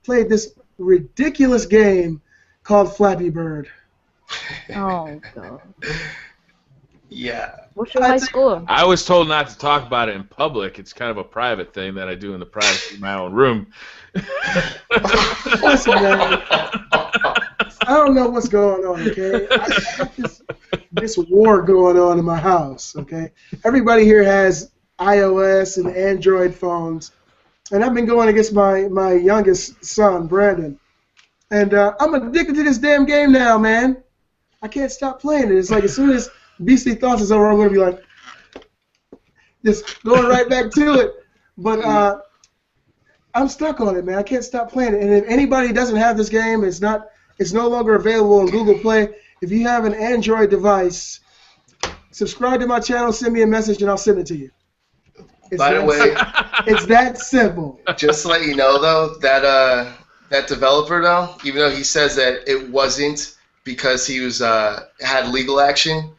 played this ridiculous game called Flappy Bird? Oh, God. Yeah. What's your high score? I was told not to talk about it in public. It's kind of a private thing that I do in the privacy of my own room. Listen, man, I don't know what's going on, okay? I got this war going on in my house, okay? Everybody here has iOS and Android phones, and I've been going against my youngest son, Brandon. And I'm addicted to this damn game now, man. I can't stop playing it. It's like as soon as Beastly Thoughts is over, I'm going to be like, just going right back to it. But I'm stuck on it, man. I can't stop playing it. And if anybody doesn't have this game, it's no longer available on Google Play. If you have an Android device, subscribe to my channel, send me a message, and I'll send it to you. By the way, it's that simple. Just to let you know, though, that developer, though, even though he says that it wasn't because he was had legal action,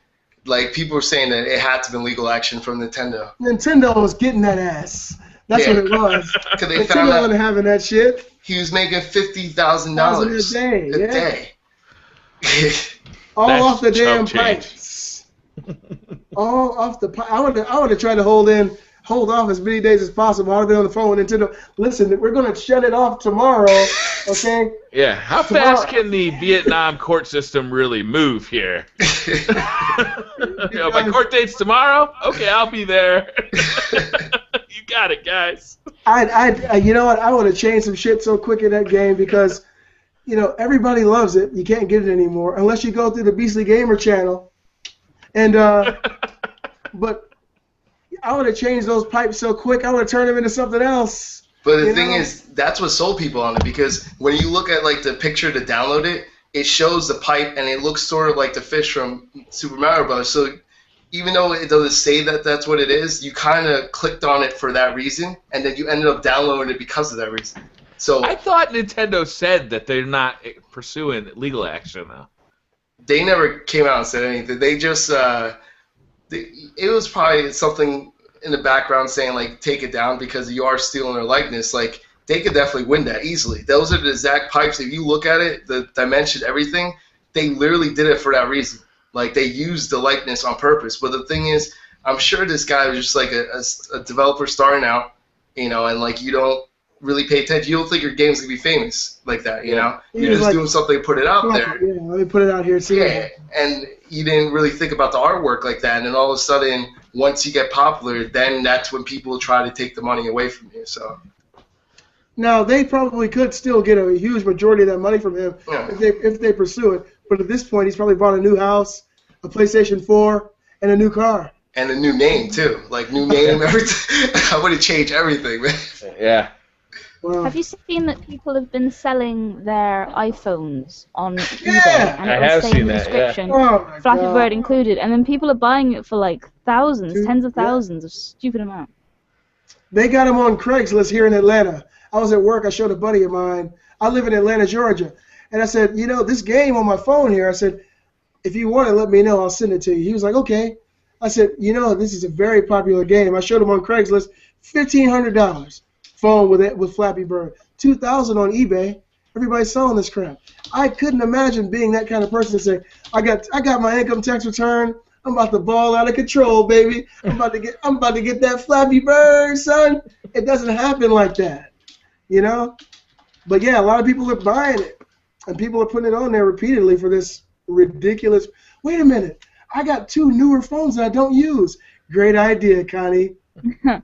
people were saying that it had to be legal action from Nintendo. Nintendo was getting that ass. That's what it was. Because they Nintendo found out wasn't having that shit. He was making $50,000 a day. All That's off the damn change. pipes. All off the pipe. I would have tried to hold off as many days as possible. I would have been on the phone with Nintendo. Listen, we're going to shut it off tomorrow, okay? Yeah, how fast can the Vietnam court system really move here? My court date's tomorrow? Okay, I'll be there. You got it, guys. You know what? I would have changed some shit so quick in that game because, everybody loves it. You can't get it anymore unless you go through the Beastly Gamer channel. And, but I would have changed those pipes so quick, I would have turned them into something else. But the thing is, that's what sold people on it, because when you look at the picture to download it, it shows the pipe and it looks sort of like the fish from Super Mario Bros. So even though it doesn't say that that's what it is, you kind of clicked on it for that reason, and then you ended up downloading it because of that reason. So I thought Nintendo said that they're not pursuing legal action now. They never came out and said anything. They just it was probably something in the background saying take it down because you are stealing their likeness. They could definitely win that easily. Those are the exact pipes. If you look at it, the dimension, everything, they literally did it for that reason. They used the likeness on purpose. But the thing is, I'm sure this guy was just a developer starting out, and you don't really pay attention. You don't think your game's gonna be famous like that, you know? You're just doing something to put it out there. Yeah, let me put it out here. See and you didn't really think about the artwork like that, and then all of a sudden, once you get popular, then that's when people try to take the money away from you. So Now they probably could still get a huge majority of that money from him if they pursue it. But at this point, he's probably bought a new house, a PlayStation 4, and a new car. And a new name too, like new name, everything. I would have changed everything, man. Yeah. Wow. Have you seen that people have been selling their iPhones on eBay? Yeah! And I it will have say seen in the that, yeah. description, Oh my Flappy God. Bird included, and then people are buying it for like thousands, Dude, tens of yeah. thousands of stupid amount. They got him on Craigslist here in Atlanta. I was at work. I showed a buddy of mine. I live in Atlanta, Georgia. And I said, you know, this game on my phone here, I said, if you want it, let me know. I'll send it to you. He was like, okay. I said, you know, this is a very popular game. I showed him on Craigslist, $1,500 phone with Flappy Bird. $2,000 on eBay. Everybody's selling this crap. I couldn't imagine being that kind of person to say, I got my income tax return. I'm about to ball out of control, baby. I'm about to get that Flappy Bird, son. It doesn't happen like that, you know. But yeah, a lot of people are buying it, and people are putting it on there repeatedly for this ridiculous. Wait a minute, I got 2 newer phones that I don't use. Great idea, Connie. I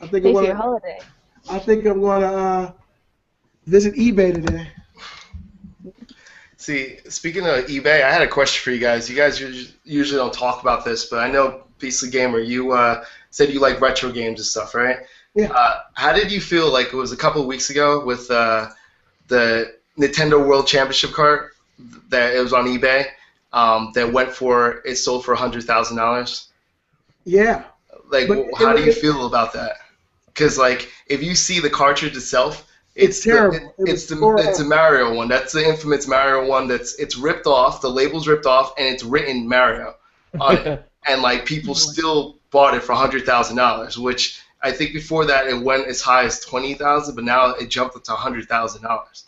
think Pay for your holiday. I think I'm going to visit eBay today. See, speaking of eBay, I had a question for you guys. You guys usually don't talk about this, but I know, Beastly Gamer, you said you like retro games and stuff, right? Yeah. How did you feel, like it was a couple of weeks ago with the Nintendo World Championship cart that it was on eBay it sold for $100,000? Yeah. Like, how do you feel about that? Because, like, if you see the cartridge itself, it's terrible. It's the Mario one. That's the infamous Mario one. It's ripped off. The label's ripped off, and it's written Mario on it. And like people still bought it for $100,000, which I think before that it went as high as $20,000, but now it jumped up to $100,000.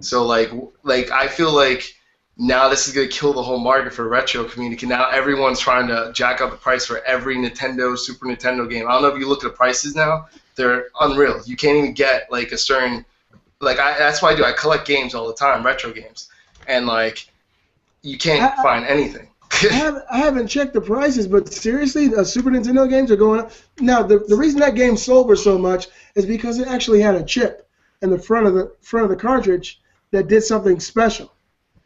So like I feel like now this is gonna kill the whole market for retro community. Now everyone's trying to jack up the price for every Nintendo, Super Nintendo game. I don't know if you look at the prices now. They're unreal. You can't even get like a certain, like that's what I do. I collect games all the time, retro games, and like you can't find anything. I haven't checked the prices, but seriously, Super Nintendo games are going up. Now the reason that game sold for so much is because it actually had a chip in the front of the cartridge that did something special.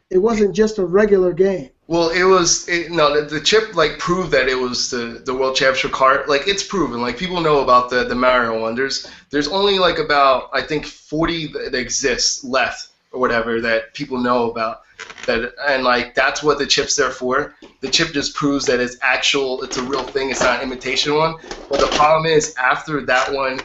It wasn't just a regular game. Well, the chip like proved that it was the World Championship cart. Like it's proven. Like people know about the Mario one. There's only like about I think 40 that exist left or whatever that people know about. And like that's what the chip's there for. The chip just proves that it's a real thing. It's not an imitation one. But the problem is after that one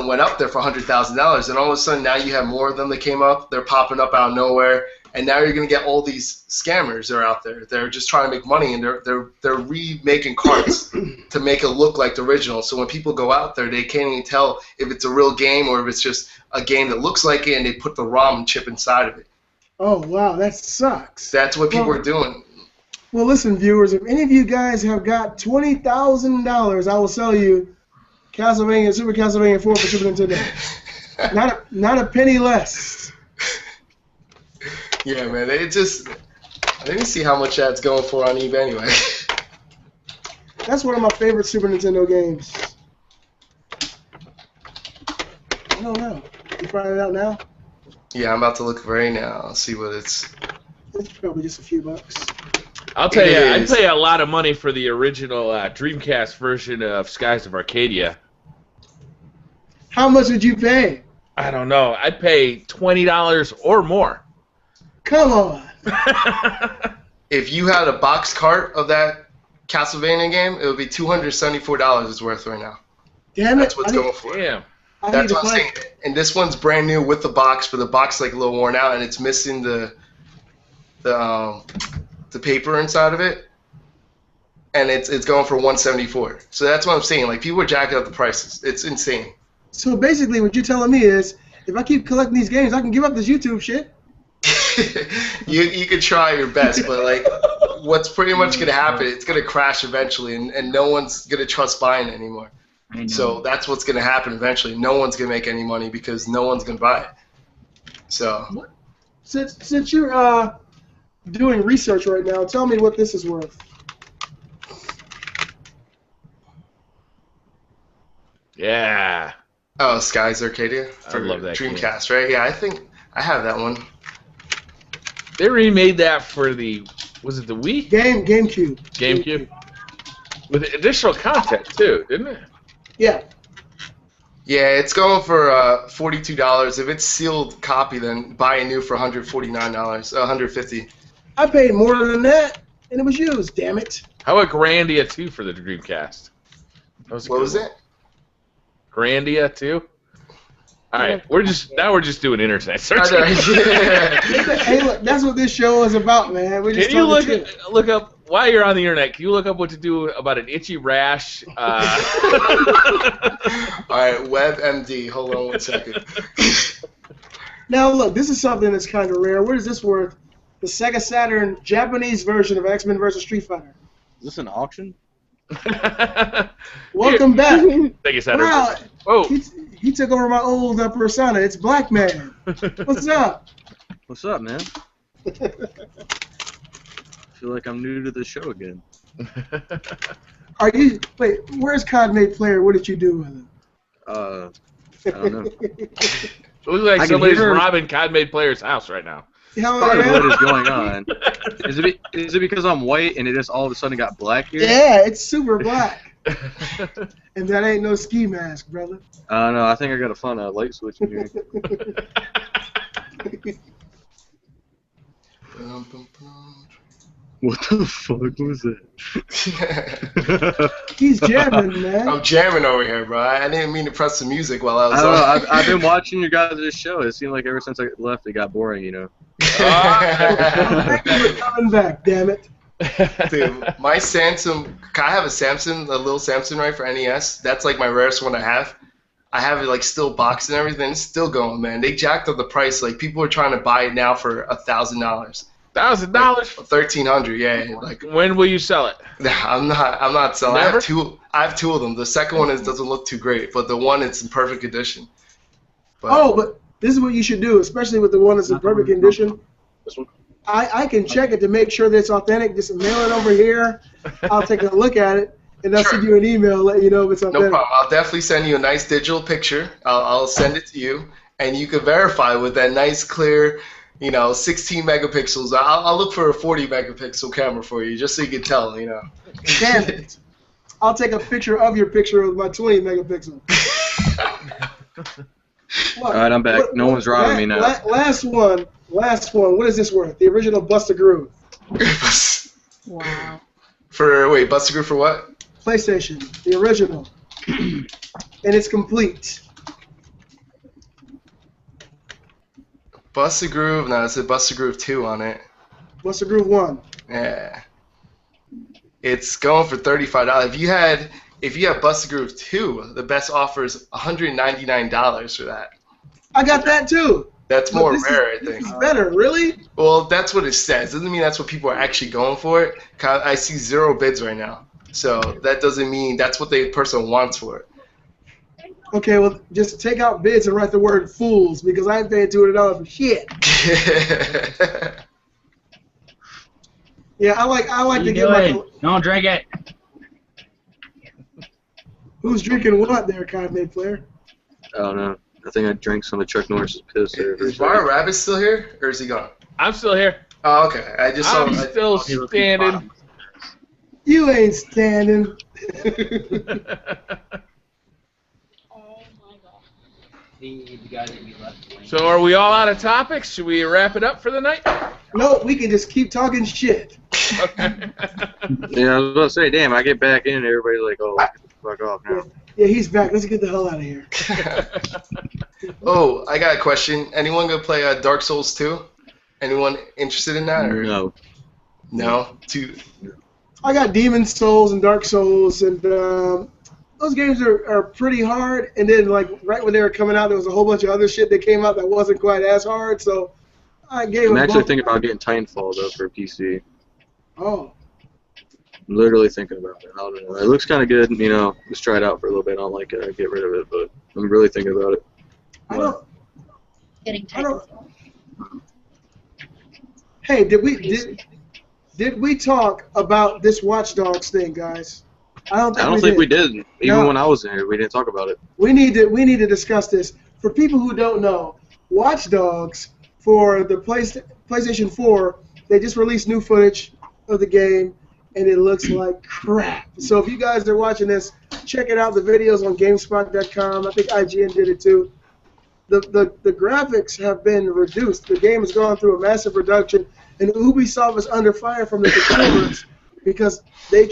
went up there for $100,000, and all of a sudden now you have more of them that came up. They're popping up out of nowhere, and now you're gonna get all these scammers that are out there. They're just trying to make money, and they're remaking carts to make it look like the original. So when people go out there, they can't even tell if it's a real game or if it's just a game that looks like it, and they put the ROM chip inside of it. Oh wow, that sucks. That's what people are doing. Well, listen, viewers, if any of you guys have got $20,000, I will sell you Super Castlevania 4 for Super Nintendo. not a penny less. Yeah, man. Let me see how much that's going for on eBay anyway. That's one of my favorite Super Nintendo games. I don't know. You finding it out now? Yeah, I'm about to look right now. I'll see what it's. It's probably just a few bucks. I'll tell you, I'd pay a lot of money for the original Dreamcast version of Skies of Arcadia. How much would you pay? I don't know. I'd pay $20 or more. Come on. If you had a box cart of that Castlevania game, it would be $274 it's worth right now. Damn it. That's what's going for. Damn. That's what I'm saying. And this one's brand new with the box, but the box is like a little worn out, and it's missing the paper inside of it, and it's going for $174. So that's what I'm saying. Like people are jacking up the prices. It's insane. So basically, what you're telling me is, if I keep collecting these games, I can give up this YouTube shit. You could try your best, but like, what's pretty much gonna happen? It's gonna crash eventually, and no one's gonna trust buying it anymore. So that's what's gonna happen eventually. No one's gonna make any money because no one's gonna buy it. So Since you're doing research right now, tell me what this is worth. Yeah. Oh, Skies Arcadia I love that Dreamcast, right? Yeah, I think I have that one. They remade that for the, was it the Wii? GameCube. GameCube. With additional content too, didn't it? Yeah. Yeah, it's going for $42. If it's sealed copy, then buy a new for $149, $150. I paid more than that, and it was used. Damn it. How about Grandia 2 for the Dreamcast? That was What was it? Grandia 2. All right, we're just doing internet searching. Hey, look, that's what this show is about, man. We're just Can you talking look up while you're on the internet? Can you look up what to do about an itchy rash? All right, WebMD. Hold on one second. Now, look, this is something that's kind of rare. What is this worth? The Sega Saturn Japanese version of X-Men vs. Street Fighter. Is this an auction? Welcome back. Thank you, Senator. Wow, Oh, he took over my old persona. It's Black Man. What's up? What's up, man? I feel like I'm new to the show again. Are you? Wait, where's Codmate Player? What did you do with him? I don't know. it looks like I can somebody's hear- robbing COD Player's house right now. Hell Part of yeah. what is going on. Is it because I'm white and it just all of a sudden got black here? Yeah, it's super black. And that ain't no ski mask, brother. I don't know. I think I gotta find a light switch in here. What the fuck was that? He's jamming, man. I'm jamming over here, bro. I didn't mean to press the music while I was I don't know. on. I've been watching your guys' show. It seemed like ever since I left, it got boring, you know. Thank you for coming back, damn it. Dude, my Samsung, I have a Samsung, a little Samsung, right, for NES. That's like my rarest one I have. I have it like still boxed and everything. It's still going, man. They jacked up the price. Like people are trying to buy it now for $1,000. $1,000. $1,300, yeah. Like When will you sell it? I'm not selling. Never? I have two of them. The second one doesn't look too great, but the one it's in perfect condition. But this is what you should do, especially with the one that's in perfect condition. This one? I can check it to make sure that it's authentic. Just mail it over here. I'll take a look at it, and I'll send you an email, let you know if it's authentic. No problem. I'll definitely send you a nice digital picture. I'll send it to you, and you can verify with that nice clear, 16 megapixels. I'll look for a 40 megapixel camera for you, just so you can tell, Damn it. I'll take a picture of your picture with my 20 megapixel. All right, I'm back. No one's robbing me now. Last one. What is this worth? The original Buster Groove. Wow. Wait, Buster Groove for what? PlayStation, the original. And it's complete. Buster Groove? No, it said Buster Groove 2 on it. Buster Groove 1. Yeah. It's going for $35. If you have Buster Groove 2, the best offer is $199 for that. I got that too. That's more rare, I This think. is better, really? Well, that's what it says. Doesn't mean that's what people are actually going for it. I see 0 bids right now. So that doesn't mean that's what the person wants for it. Okay, well, just take out bids and write the word fools, because I ain't paying $200 for shit. Yeah, I like to get my... Don't drink it. Who's drinking what there, Codmate Player? I don't know. I think I drank some of Chuck Norris's piss there. Is BriarRabbit still here, or is he gone? I'm still here. Oh, okay. I just saw I'm still standing. You ain't standing. So are we all out of topics? Should we wrap it up for the night? No, we can just keep talking shit. Okay. Yeah, I was about to say, damn, I get back in and everybody's like, oh, get the fuck off now. Yeah, he's back. Let's get the hell out of here. Oh, I got a question. Anyone gonna play Dark Souls 2? Anyone interested in that? Or? No. No? I got Demon Souls and Dark Souls, and those games are pretty hard. And then, like, right when they were coming out, there was a whole bunch of other shit that came out that wasn't quite as hard. So I gave I'm them actually both. thinking about getting Titanfall, though, for PC. Oh. I'm literally thinking about it. I don't know. It looks kind of good, just try it out for a little bit. I don't like it, I'd get rid of it, but I'm really thinking about it. I don't. Getting I don't. Hey, did we talk about this Watch Dogs thing, guys? I don't I don't think we did. Even No. when I was in here, we didn't talk about it. We need to discuss this. For people who don't know, Watch Dogs for the PlayStation 4, they just released new footage of the game, and it looks like crap. So if you guys are watching this, check it out. The videos on GameSpot.com. I think IGN did it too. The graphics have been reduced. The game has gone through a massive reduction, and Ubisoft is under fire from the consumers because they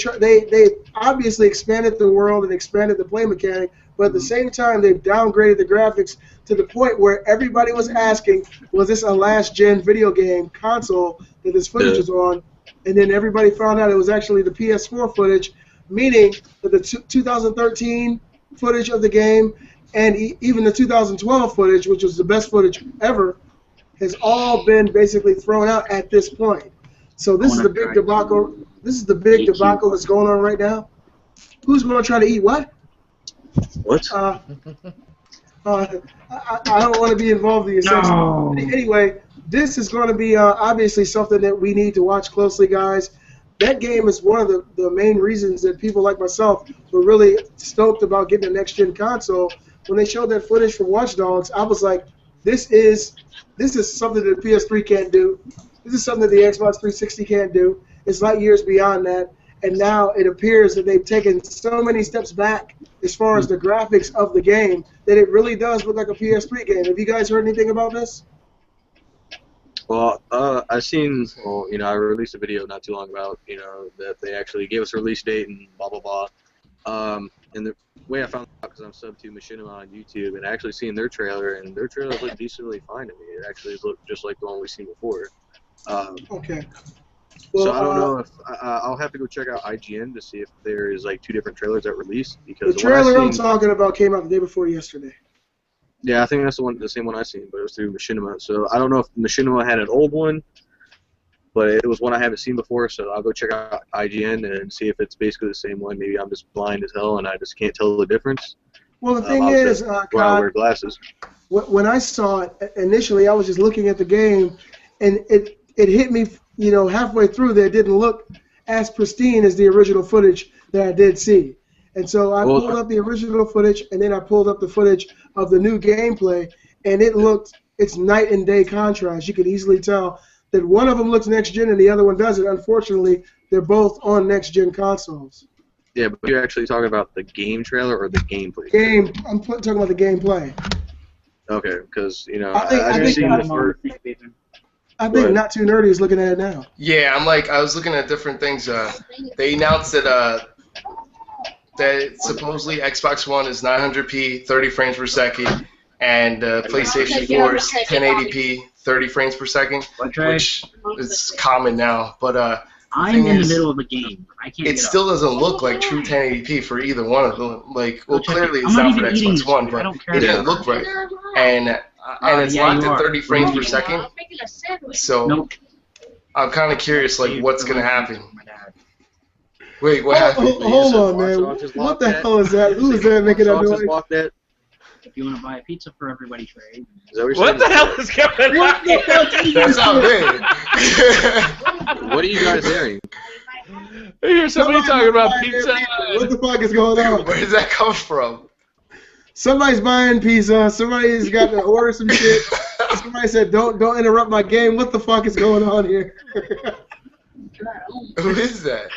obviously expanded the world and expanded the play mechanic, but at the same time they've downgraded the graphics to the point where everybody was asking, was this a last-gen video game console that this footage was on? And then everybody found out it was actually the PS4 footage, meaning that the 2013 footage of the game and even the 2012 footage, which was the best footage ever, has all been basically thrown out at this point. So this is the big debacle. This is the big debacle that's going on right now. Who's going to try to eat what? What? I don't want to be involved in the section. No. Anyway, this is going to be obviously something that we need to watch closely, guys. That game is one of the main reasons that people like myself were really stoked about getting a next-gen console. When they showed that footage from Watch Dogs, I was like, this is something that the PS3 can't do. This is something that the Xbox 360 can't do. It's light years beyond that. And now it appears that they've taken so many steps back as far as the graphics of the game that it really does look like a PS3 game. Have you guys heard anything about this? Well, I've seen, well, you know, I released a video not too long about, you know, that they actually gave us a release date and blah, blah, blah. And the way I found out, because I'm sub to Machinima on YouTube, and actually seeing their trailer, and their trailer looked decently fine to me. It actually looked just like the one we've seen before. Okay. Well, so I don't know if I'll have to go check out IGN to see if there is like two different trailers that released, because the trailer I'm talking about came out the day before yesterday. Yeah, I think that's the same one I seen, but it was through Machinima. So I don't know if Machinima had an old one, but it was one I haven't seen before. So I'll go check out IGN and see if it's basically the same one. Maybe I'm just blind as hell and I just can't tell the difference. Well, the thing is, I wear glasses. When I saw it initially, I was just looking at the game, and it hit me, you know, halfway through that it didn't look as pristine as the original footage that I did see. And so I pulled up the original footage, and then I pulled up the footage of the new gameplay, and it's night and day contrast. You can easily tell that one of them looks next gen and the other one doesn't. Unfortunately, they're both on next gen consoles. Yeah, but you're actually talking about the game trailer or the gameplay? I'm talking about the gameplay. Okay, because, you know, I I've seen the first. I think Not Too Nerdy is looking at it now. Yeah, I was looking at different things. They announced that supposedly Xbox One is 900p, 30 frames per second, and PlayStation 4 is 1080p, 30 frames per second, which is common now. But I'm in the middle of a game. I can't. It still doesn't look like true 1080p for either one of them. Like, well, clearly it's not not for even Xbox One, but it didn't look right. And it's locked at 30 frames per second. So I'm kind of curious, like, what's gonna happen. Wait, what happened? Hold on, man. What the hell is that? Who is that making that noise? If you want to buy a pizza for everybody, trade. What the hell is going on? That's not big. What are you guys hearing? I hear somebody talking about pizza. What the fuck is going on? Where does that come from? Somebody's buying pizza. Somebody's got to order some shit. Somebody said, "Don't interrupt my game." What the fuck is going on here? Who is that?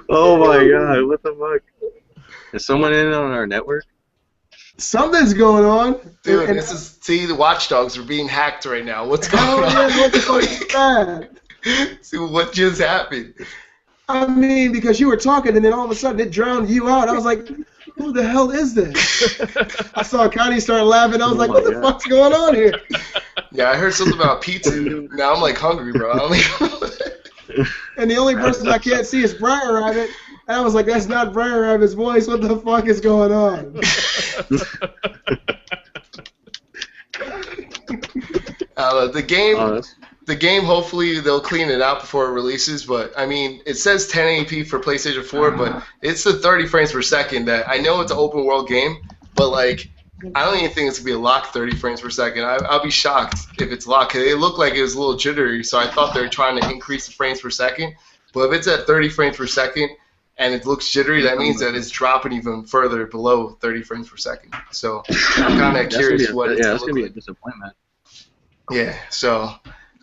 Oh my god, what the fuck? Is someone in on our network? Something's going on. Dude, the watchdogs are being hacked right now. What's going on? Yeah, what the fuck is that? See, what just happened? I mean, because you were talking and then all of a sudden it drowned you out. I was like, who the hell is this? I saw Connie start laughing. I was like, what the fuck's going on here? Yeah, I heard something about pizza. Now I'm like hungry, bro. And the only person I can't see is BriarRabbit. And I was like, that's not BriarRabbit's voice. What the fuck is going on? The game, hopefully they'll clean it out before it releases. But I mean, it says 1080p for PlayStation 4, but it's the 30 frames per second. That I know it's an open world game, but like, I don't even think it's gonna be a locked 30 frames per second. I'll be shocked if it's locked. Cause it looked like it was a little jittery, so I thought they were trying to increase the frames per second. But if it's at 30 frames per second, and it looks jittery, that means that it's dropping even further below 30 frames per second. So I'm kind of curious what it's going to look be a like. disappointment. Yeah, so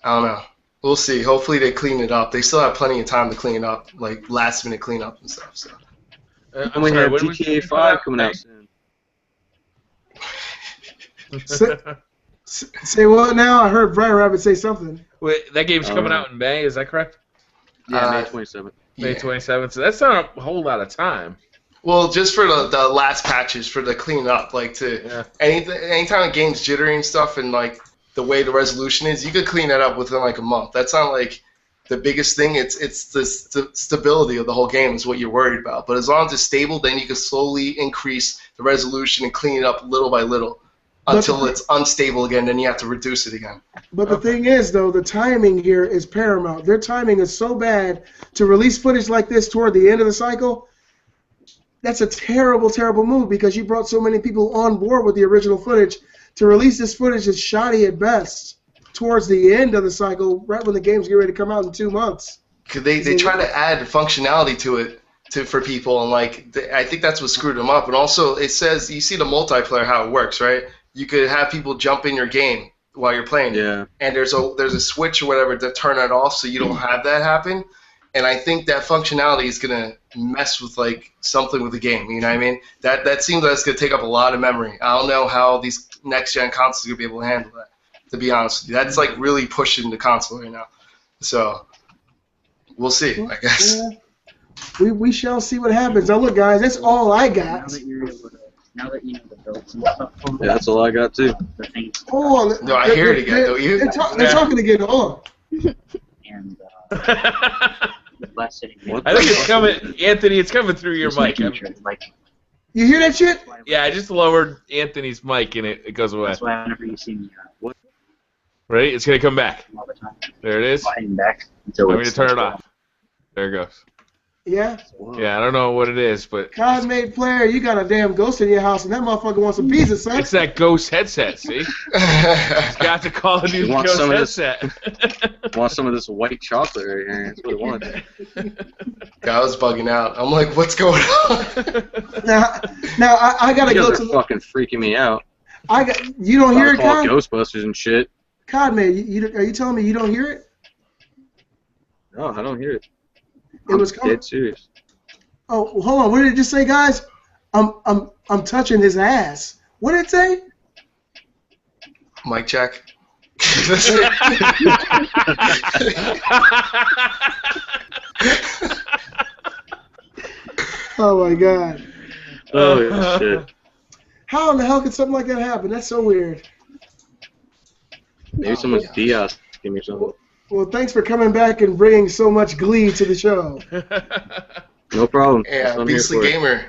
I don't know. We'll see. Hopefully they clean it up. They still have plenty of time to clean it up, like last-minute cleanup and stuff. So. And we have GTA 5 coming out soon. Say what now? I heard BriarRabbit say something. Wait, that game's coming out in May, is that correct? Yeah, May 27th. May 27th, so that's not a whole lot of time. Well, just for the last patches, for the cleanup, like anytime a game's jittery and stuff, and like the way the resolution is, you could clean that up within like a month. That's not like the biggest thing. It's the stability of the whole game is what you're worried about. But as long as it's stable, then you can slowly increase the resolution and clean it up little by little until it's unstable again. Then you have to reduce it again. But the thing is, though, the timing here is paramount. Their timing is so bad to release footage like this toward the end of the cycle. That's a terrible, terrible move because you brought so many people on board with the original footage. To release this footage is shoddy at best towards the end of the cycle, right when the game's getting ready to come out in 2 months. Cause they try to add functionality to it for people, and like I think that's what screwed them up. And also, it says you see the multiplayer how it works, right? You could have people jump in your game while you're playing. Yeah. And there's a switch or whatever to turn it off, so you don't have that happen. And I think that functionality is gonna mess with like something with the game. You know what I mean? That seems like it's gonna take up a lot of memory. I don't know how these next gen consoles are gonna be able to handle that. To be honest with you, that's like really pushing the console right now. So we'll see, I guess. Yeah. We shall see what happens. Now look, guys, that's all I got. Now that you know the builds and stuff. Yeah, that's all I got too. The things. Hold on. No, I hear it again, don't you? They're talking again. Hold on. And I less sitting. think it's coming, Anthony. It's coming through your mic. You hear that shit? Yeah, I just lowered Anthony's mic and it goes away. That's why whenever you see me, Right? It's gonna come back. all the time. There it is. Sliding back until Want me to it's turn it off? There it goes. Yeah. Yeah, I don't know what it is, but God made player, you got a damn ghost in your house, and that motherfucker wants some pizza, son. it's that Ghost headset. See, it's got the Call of Duty Ghost headset. Want some of this white chocolate right here? That's what it wants. I was bugging out. I'm like, what's going on? Now I gotta You go guys to. are fucking freaking me out. You don't hear it, Call Cod? Ghostbusters and shit. Cod man, are you telling me you don't hear it? No, I don't hear it. It was coming. Dead serious. Oh, well, hold on. What did it just say, guys? I'm touching his ass. What did it say? Mic check. Oh my God. Oh shit. How in the hell could something like that happen? That's so weird. Maybe someone's Diaz give me something. Well, thanks for coming back and bringing so much glee to the show. No problem. Yeah, Beastly Gamer.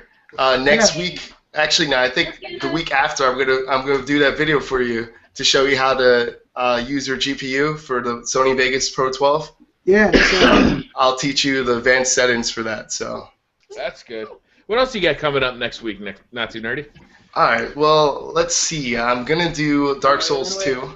Next week, actually, no, I think the week after, I'm gonna do that video for you to show you how to use your GPU for the Sony Vegas Pro 12. Yeah. I'll teach you the advanced settings for that. So. That's good. What else you got coming up next week? Not Too Nerdy. All right. Well, let's see. I'm gonna do Dark Souls 2.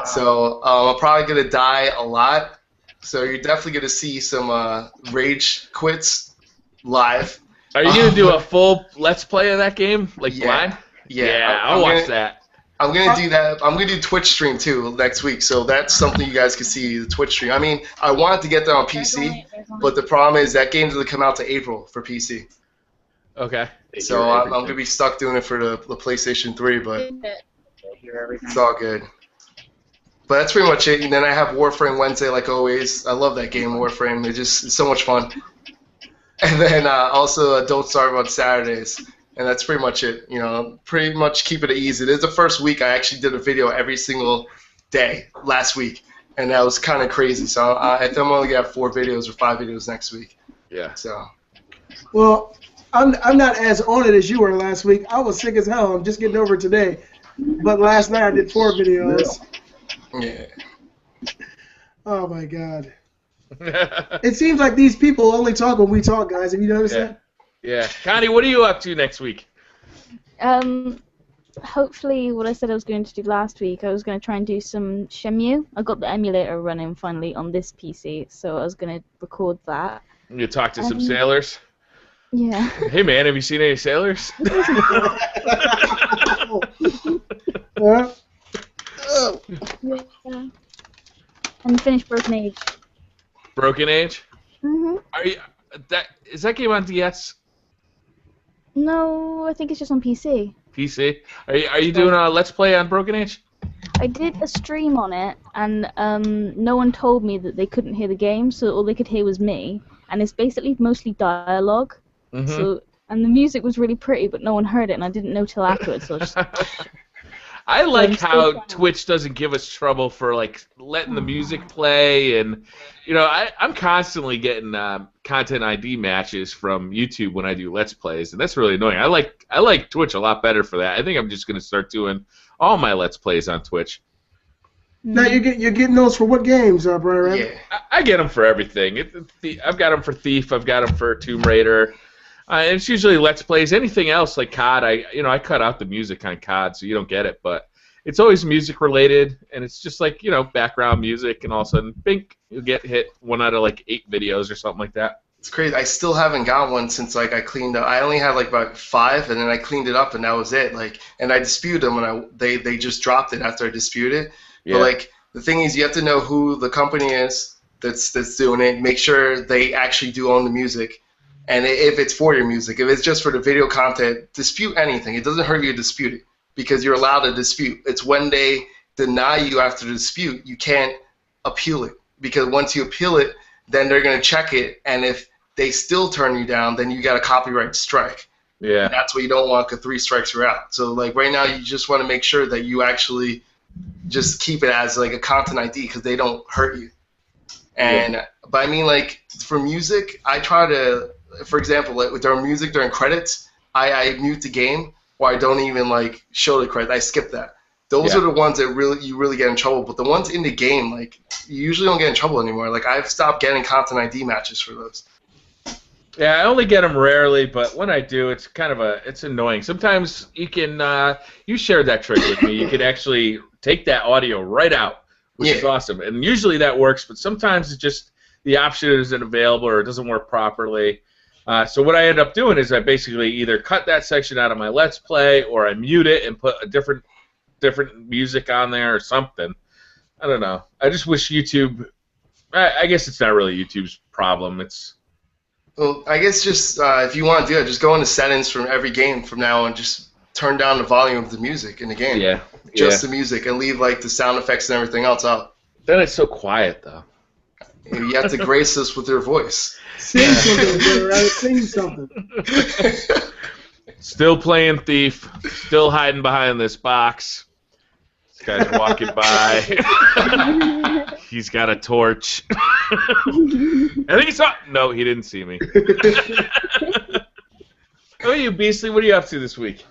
So I'm probably gonna die a lot. So you're definitely gonna see some rage quits live. Are you gonna do a full Let's Play of that game, like blind? Yeah, I'll watch that. I'm gonna do that. I'm gonna do Twitch stream too next week. So that's something you guys can see, the Twitch stream. I mean, I wanted to get that on PC, but the problem is that game doesn't come out to April for PC. Okay. So I'm gonna be stuck doing it for the PlayStation 3, but it's all good. But that's pretty much it. And then I have Warframe Wednesday, like always. I love that game, Warframe. It's so much fun. And then also Don't Starve on Saturdays. And that's pretty much it. You know, pretty much keep it easy. This is the first week I actually did a video every single day last week, and that was kind of crazy. So I think I'm only gonna have 4 videos or 5 videos next week. Yeah. So. Well, I'm not as on it as you were last week. I was sick as hell. I'm just getting over it today. But last night I did 4 videos. Yeah. Oh my God. It seems like these people only talk when we talk, guys. Have you noticed that? Yeah. Connie, what are you up to next week? Hopefully what I said I was going to do last week, I was going to try and do some Shenmue. I got the emulator running finally on this PC, so I was going to record that. You talk to some sailors? Yeah. Hey man, have you seen any sailors? Yeah. Yeah. And finished Broken Age. Broken Age? Mhm. Are you is that game on DS? No, I think it's just on PC. PC? Are you doing a Let's Play on Broken Age? I did a stream on it, and no one told me that they couldn't hear the game, so all they could hear was me. And it's basically mostly dialogue. Mm-hmm. So, and the music was really pretty, but no one heard it, and I didn't know till afterwards. So I just I like I'm still how trying. Twitch doesn't give us trouble for like letting the music play, and you know I'm constantly getting content ID matches from YouTube when I do Let's Plays, and that's really annoying. I like Twitch a lot better for that. I think I'm just gonna start doing all my Let's Plays on Twitch. Now you're getting those for what games, BriarRabbit? Yeah. I get them for everything. I've got them for Thief. I've got them for Tomb Raider. It's usually Let's Plays. Anything else like COD, I cut out the music on COD, so you don't get it. But it's always music related, and it's just like background music, and all of a sudden, bink, you'll get hit 1 out of like 8 videos or something like that. It's crazy. I still haven't got one since like I cleaned up. I only had like about 5, and then I cleaned it up, and that was it. Like, and I disputed them, and they just dropped it after I disputed it. Yeah. But like the thing is, you have to know who the company is that's doing it. Make sure they actually do own the music. And if it's for your music, if it's just for the video content, dispute anything. It doesn't hurt you to dispute it because you're allowed to dispute. It's when they deny you after the dispute, you can't appeal it because once you appeal it, then they're going to check it. And if they still turn you down, then you got a copyright strike. Yeah. And that's what you don't want because 3 strikes you're out. So like right now, you just want to make sure that you actually just keep it as like a content ID because they don't hurt you. And but I mean like for music, I try to. For example, like with our music during credits, I mute the game or I don't even like show the credits. I skip that. Those are the ones that you really get in trouble. But the ones in the game, like you usually don't get in trouble anymore. Like I've stopped getting content ID matches for those. Yeah, I only get them rarely, but when I do, it's kind of it's annoying. Sometimes you can you shared that trick with me. You can actually take that audio right out, which is awesome. And usually that works, but sometimes it's just the option isn't available or it doesn't work properly. So what I end up doing is I basically either cut that section out of my Let's Play or I mute it and put a different music on there or something. I don't know. I just wish YouTube. I guess it's not really YouTube's problem. It's. Well, I guess just if you want to do it, just go into settings from every game from now on. Just turn down the volume of the music in the game. Yeah. Just the music and leave like the sound effects and everything else out. Then it's so quiet though. You have to grace us with your voice. Sing something, BriarRabbit. Sing something. Still playing Thief. Still hiding behind this box. This guy's walking by. He's got a torch. I think he saw. No, he didn't see me. How are you, Beastly? What are you up to this week?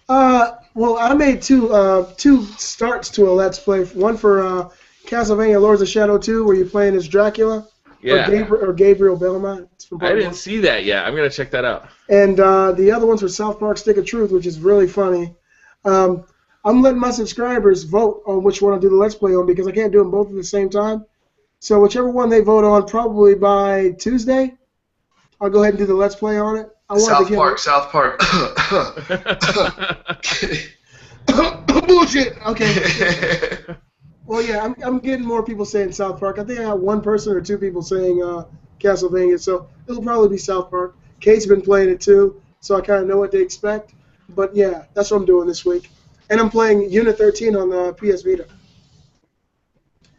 Well, I made two starts to a Let's Play. One for Castlevania Lords of Shadow 2, where you're playing as Dracula. Yeah. Or Gabriel Belmont. It's from I didn't see that yet. I'm going to check that out. And the other one's for South Park Stick of Truth, which is really funny. I'm letting my subscribers vote on which one I'll do the Let's Play on because I can't do them both at the same time. So whichever one they vote on, probably by Tuesday, I'll go ahead and do the Let's Play on it. South Park. Bullshit. Okay. Well, yeah, I'm getting more people saying South Park. I think I got 1 person or 2 people saying Castlevania, so it'll probably be South Park. Kate's been playing it too, so I kind of know what to expect. But yeah, that's what I'm doing this week. And I'm playing Unit 13 on the PS Vita.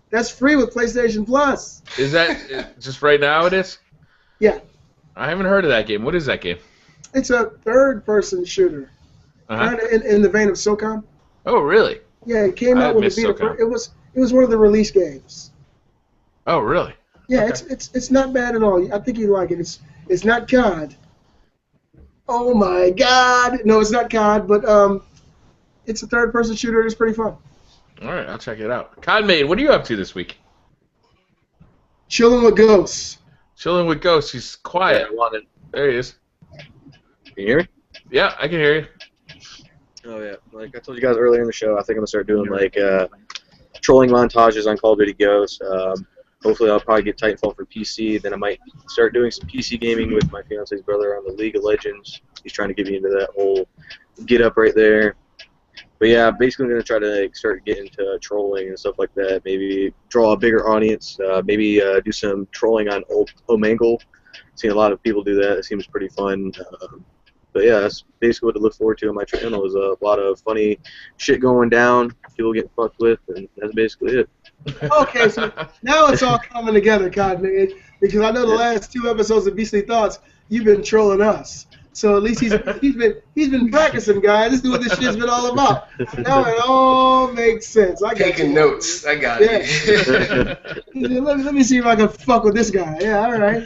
That's free with PlayStation Plus. Is that just right now it is? Yeah. I haven't heard of that game. What is that game? It's a third-person shooter. Kind of in the vein of SOCOM. Oh, really? Yeah, it came out with the Vita. SOCOM. It was one of the release games. Oh, really? Yeah, Okay. it's not bad at all. I think you like it. It's not COD. Oh my God! No, it's not COD, but it's a third-person shooter. It's pretty fun. All right, I'll check it out. Conmaid, what are you up to this week? Chilling with ghosts. Chilling with Ghost. He's quiet. I wanted. There he is. Can you hear me? Yeah, I can hear you. Oh yeah, like I told you guys earlier in the show, I think I'm gonna start doing like trolling montages on Call of Duty Ghosts. hopefully I'll probably get Titanfall for PC. Then I might start doing some PC gaming with my fiance's brother on the League of Legends. He's trying to get me into that whole get up right there. But yeah, basically I'm going to try to like, start getting into trolling and stuff like that. Maybe draw a bigger audience. Maybe do some trolling on Omegle. Seen a lot of people do that. It seems pretty fun. But yeah, that's basically what to look forward to on my channel is a lot of funny shit going down, people getting fucked with, and that's basically it. Okay, so now it's all coming together, Codman, because I know the last 2 episodes of Beastly Thoughts, you've been trolling us. So at least he's been practicing, guys. This is what this shit's been all about. Now it all makes sense. I got Taking notes. I got it. Let me see if I can fuck with this guy. Yeah, all right.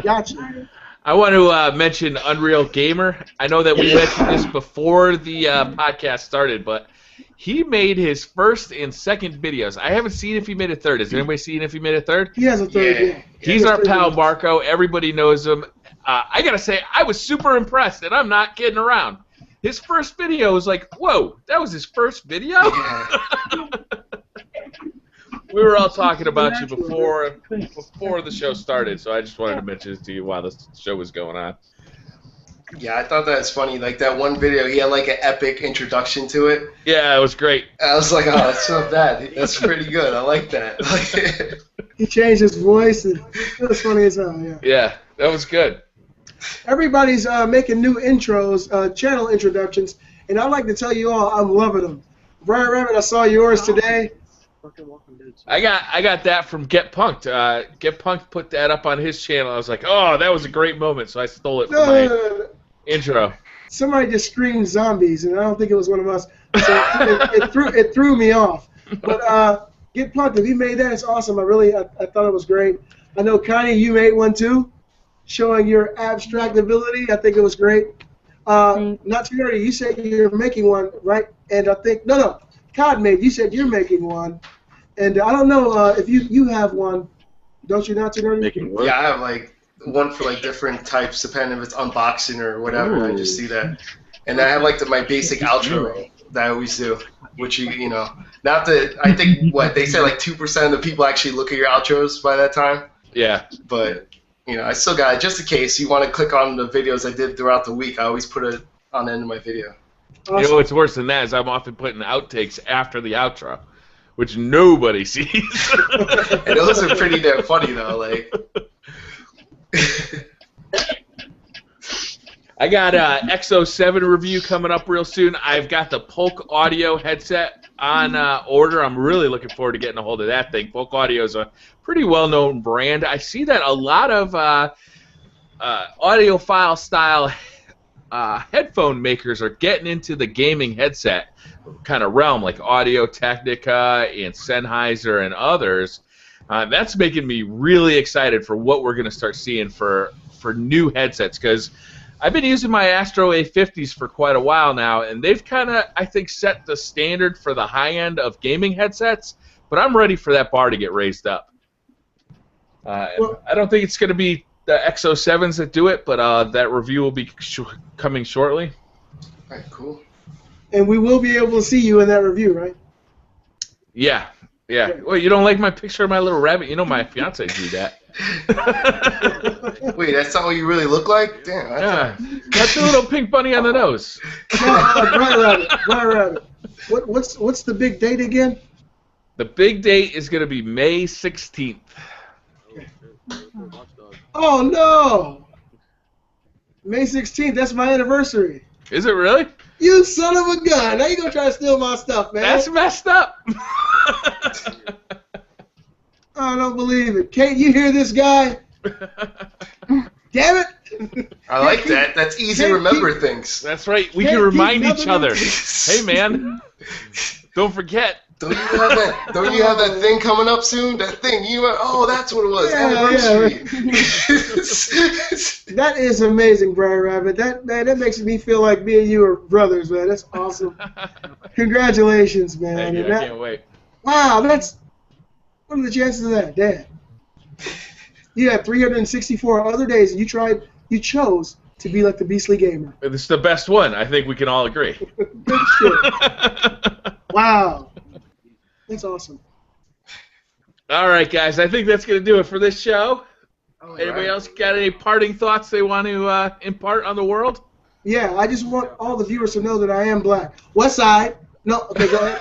Gotcha. I want to mention Unreal Gamer. I know that we mentioned this before the podcast started, but he made his first and second videos. I haven't seen if he made a third. Has anybody seen if he made a third? He has a third, yeah. He's our pal, Marco. Everybody knows him. I got to say, I was super impressed, and I'm not kidding around. His first video was like, whoa, that was his first video? We were all talking about you before the show started, so I just wanted to mention it to you while the show was going on. Yeah, I thought that was funny. Like that one video, he had like an epic introduction to it. Yeah, it was great. I was like, oh, that's not bad. That's pretty good. I like that. He changed his voice, and it was funny as hell, yeah. Yeah, that was good. Everybody's making new intros, channel introductions, and I'd like to tell you all I'm loving them. BriarRabbit, I saw yours today. I got that from Get Punked. Get Punked put that up on his channel. I was like, oh, that was a great moment, so I stole it from my intro. Somebody just screamed zombies, and I don't think it was one of us. So it threw me off. But Get Punked, if you made that, it's awesome. I thought it was great. I know, Connie, you made one too, showing your abstract ability. I think it was great. Not too early. You said you're making one, right? And I think no, Cod made. You said you're making one. And I don't know if you have one, don't you, not too early? Making what? Yeah, I have like one for like different types, depending if it's unboxing or whatever. I just see that, and I have like my basic outro that I always do, which you know, not that I think what they say like 2% of the people actually look at your outros by that time. Yeah. But you know, I still got it just in case you want to click on the videos I did throughout the week. I always put it on the end of my video. Awesome. You know what's worse than that is I'm often putting outtakes after the outro, which nobody sees. And those are pretty damn funny though. Like, I got a XO7 review coming up real soon. I've got the Polk Audio headset on order. I'm really looking forward to getting a hold of that thing. Polk Audio is a pretty well-known brand. I see that a lot of audiophile style headphone makers are getting into the gaming headset kind of realm, like Audio-Technica and Sennheiser and others. That's making me really excited for what we're going to start seeing for new headsets, because I've been using my Astro A50s for quite a while now, and they've kind of, I think, set the standard for the high end of gaming headsets, but I'm ready for that bar to get raised up. Well, I don't think it's going to be the XO7s that do it, but that review will be coming shortly. all right, cool. And we will be able to see you in that review, right? Yeah. Well, you don't like my picture of my little rabbit? You know my fiance drew that. Wait, that's not what you really look like? Damn. Yeah. Got the little pink bunny on the nose. BriarRabbit. What's the big date again? The big date is going to be May 16th. Oh no! May 16th. That's my anniversary. Is it really? You son of a gun! Now you gonna try to steal my stuff, man? That's messed up. I don't believe it. Can't you hear this guy? Damn it! I like that. That's easy to remember things. That's right. We can remind each other. Hey, man. Don't forget. Don't you have that thing coming up soon? That thing oh, that's what it was. Yeah, Anniversary. That is amazing, BriarRabbit. That makes me feel like me and you are brothers, man. That's awesome. Congratulations, man. Thank you. I can't wait. Wow, what are the chances of that? Damn. You had 364 other days, and you chose to be like the Beastly Gamer. This is the best one. I think we can all agree. Good shit. Wow. That's awesome. All right, guys. I think that's going to do it for this show. All Anybody right. else got any parting thoughts they want to impart on the world? Yeah, I just want all the viewers to know that I am black. West Side. No, okay, go ahead.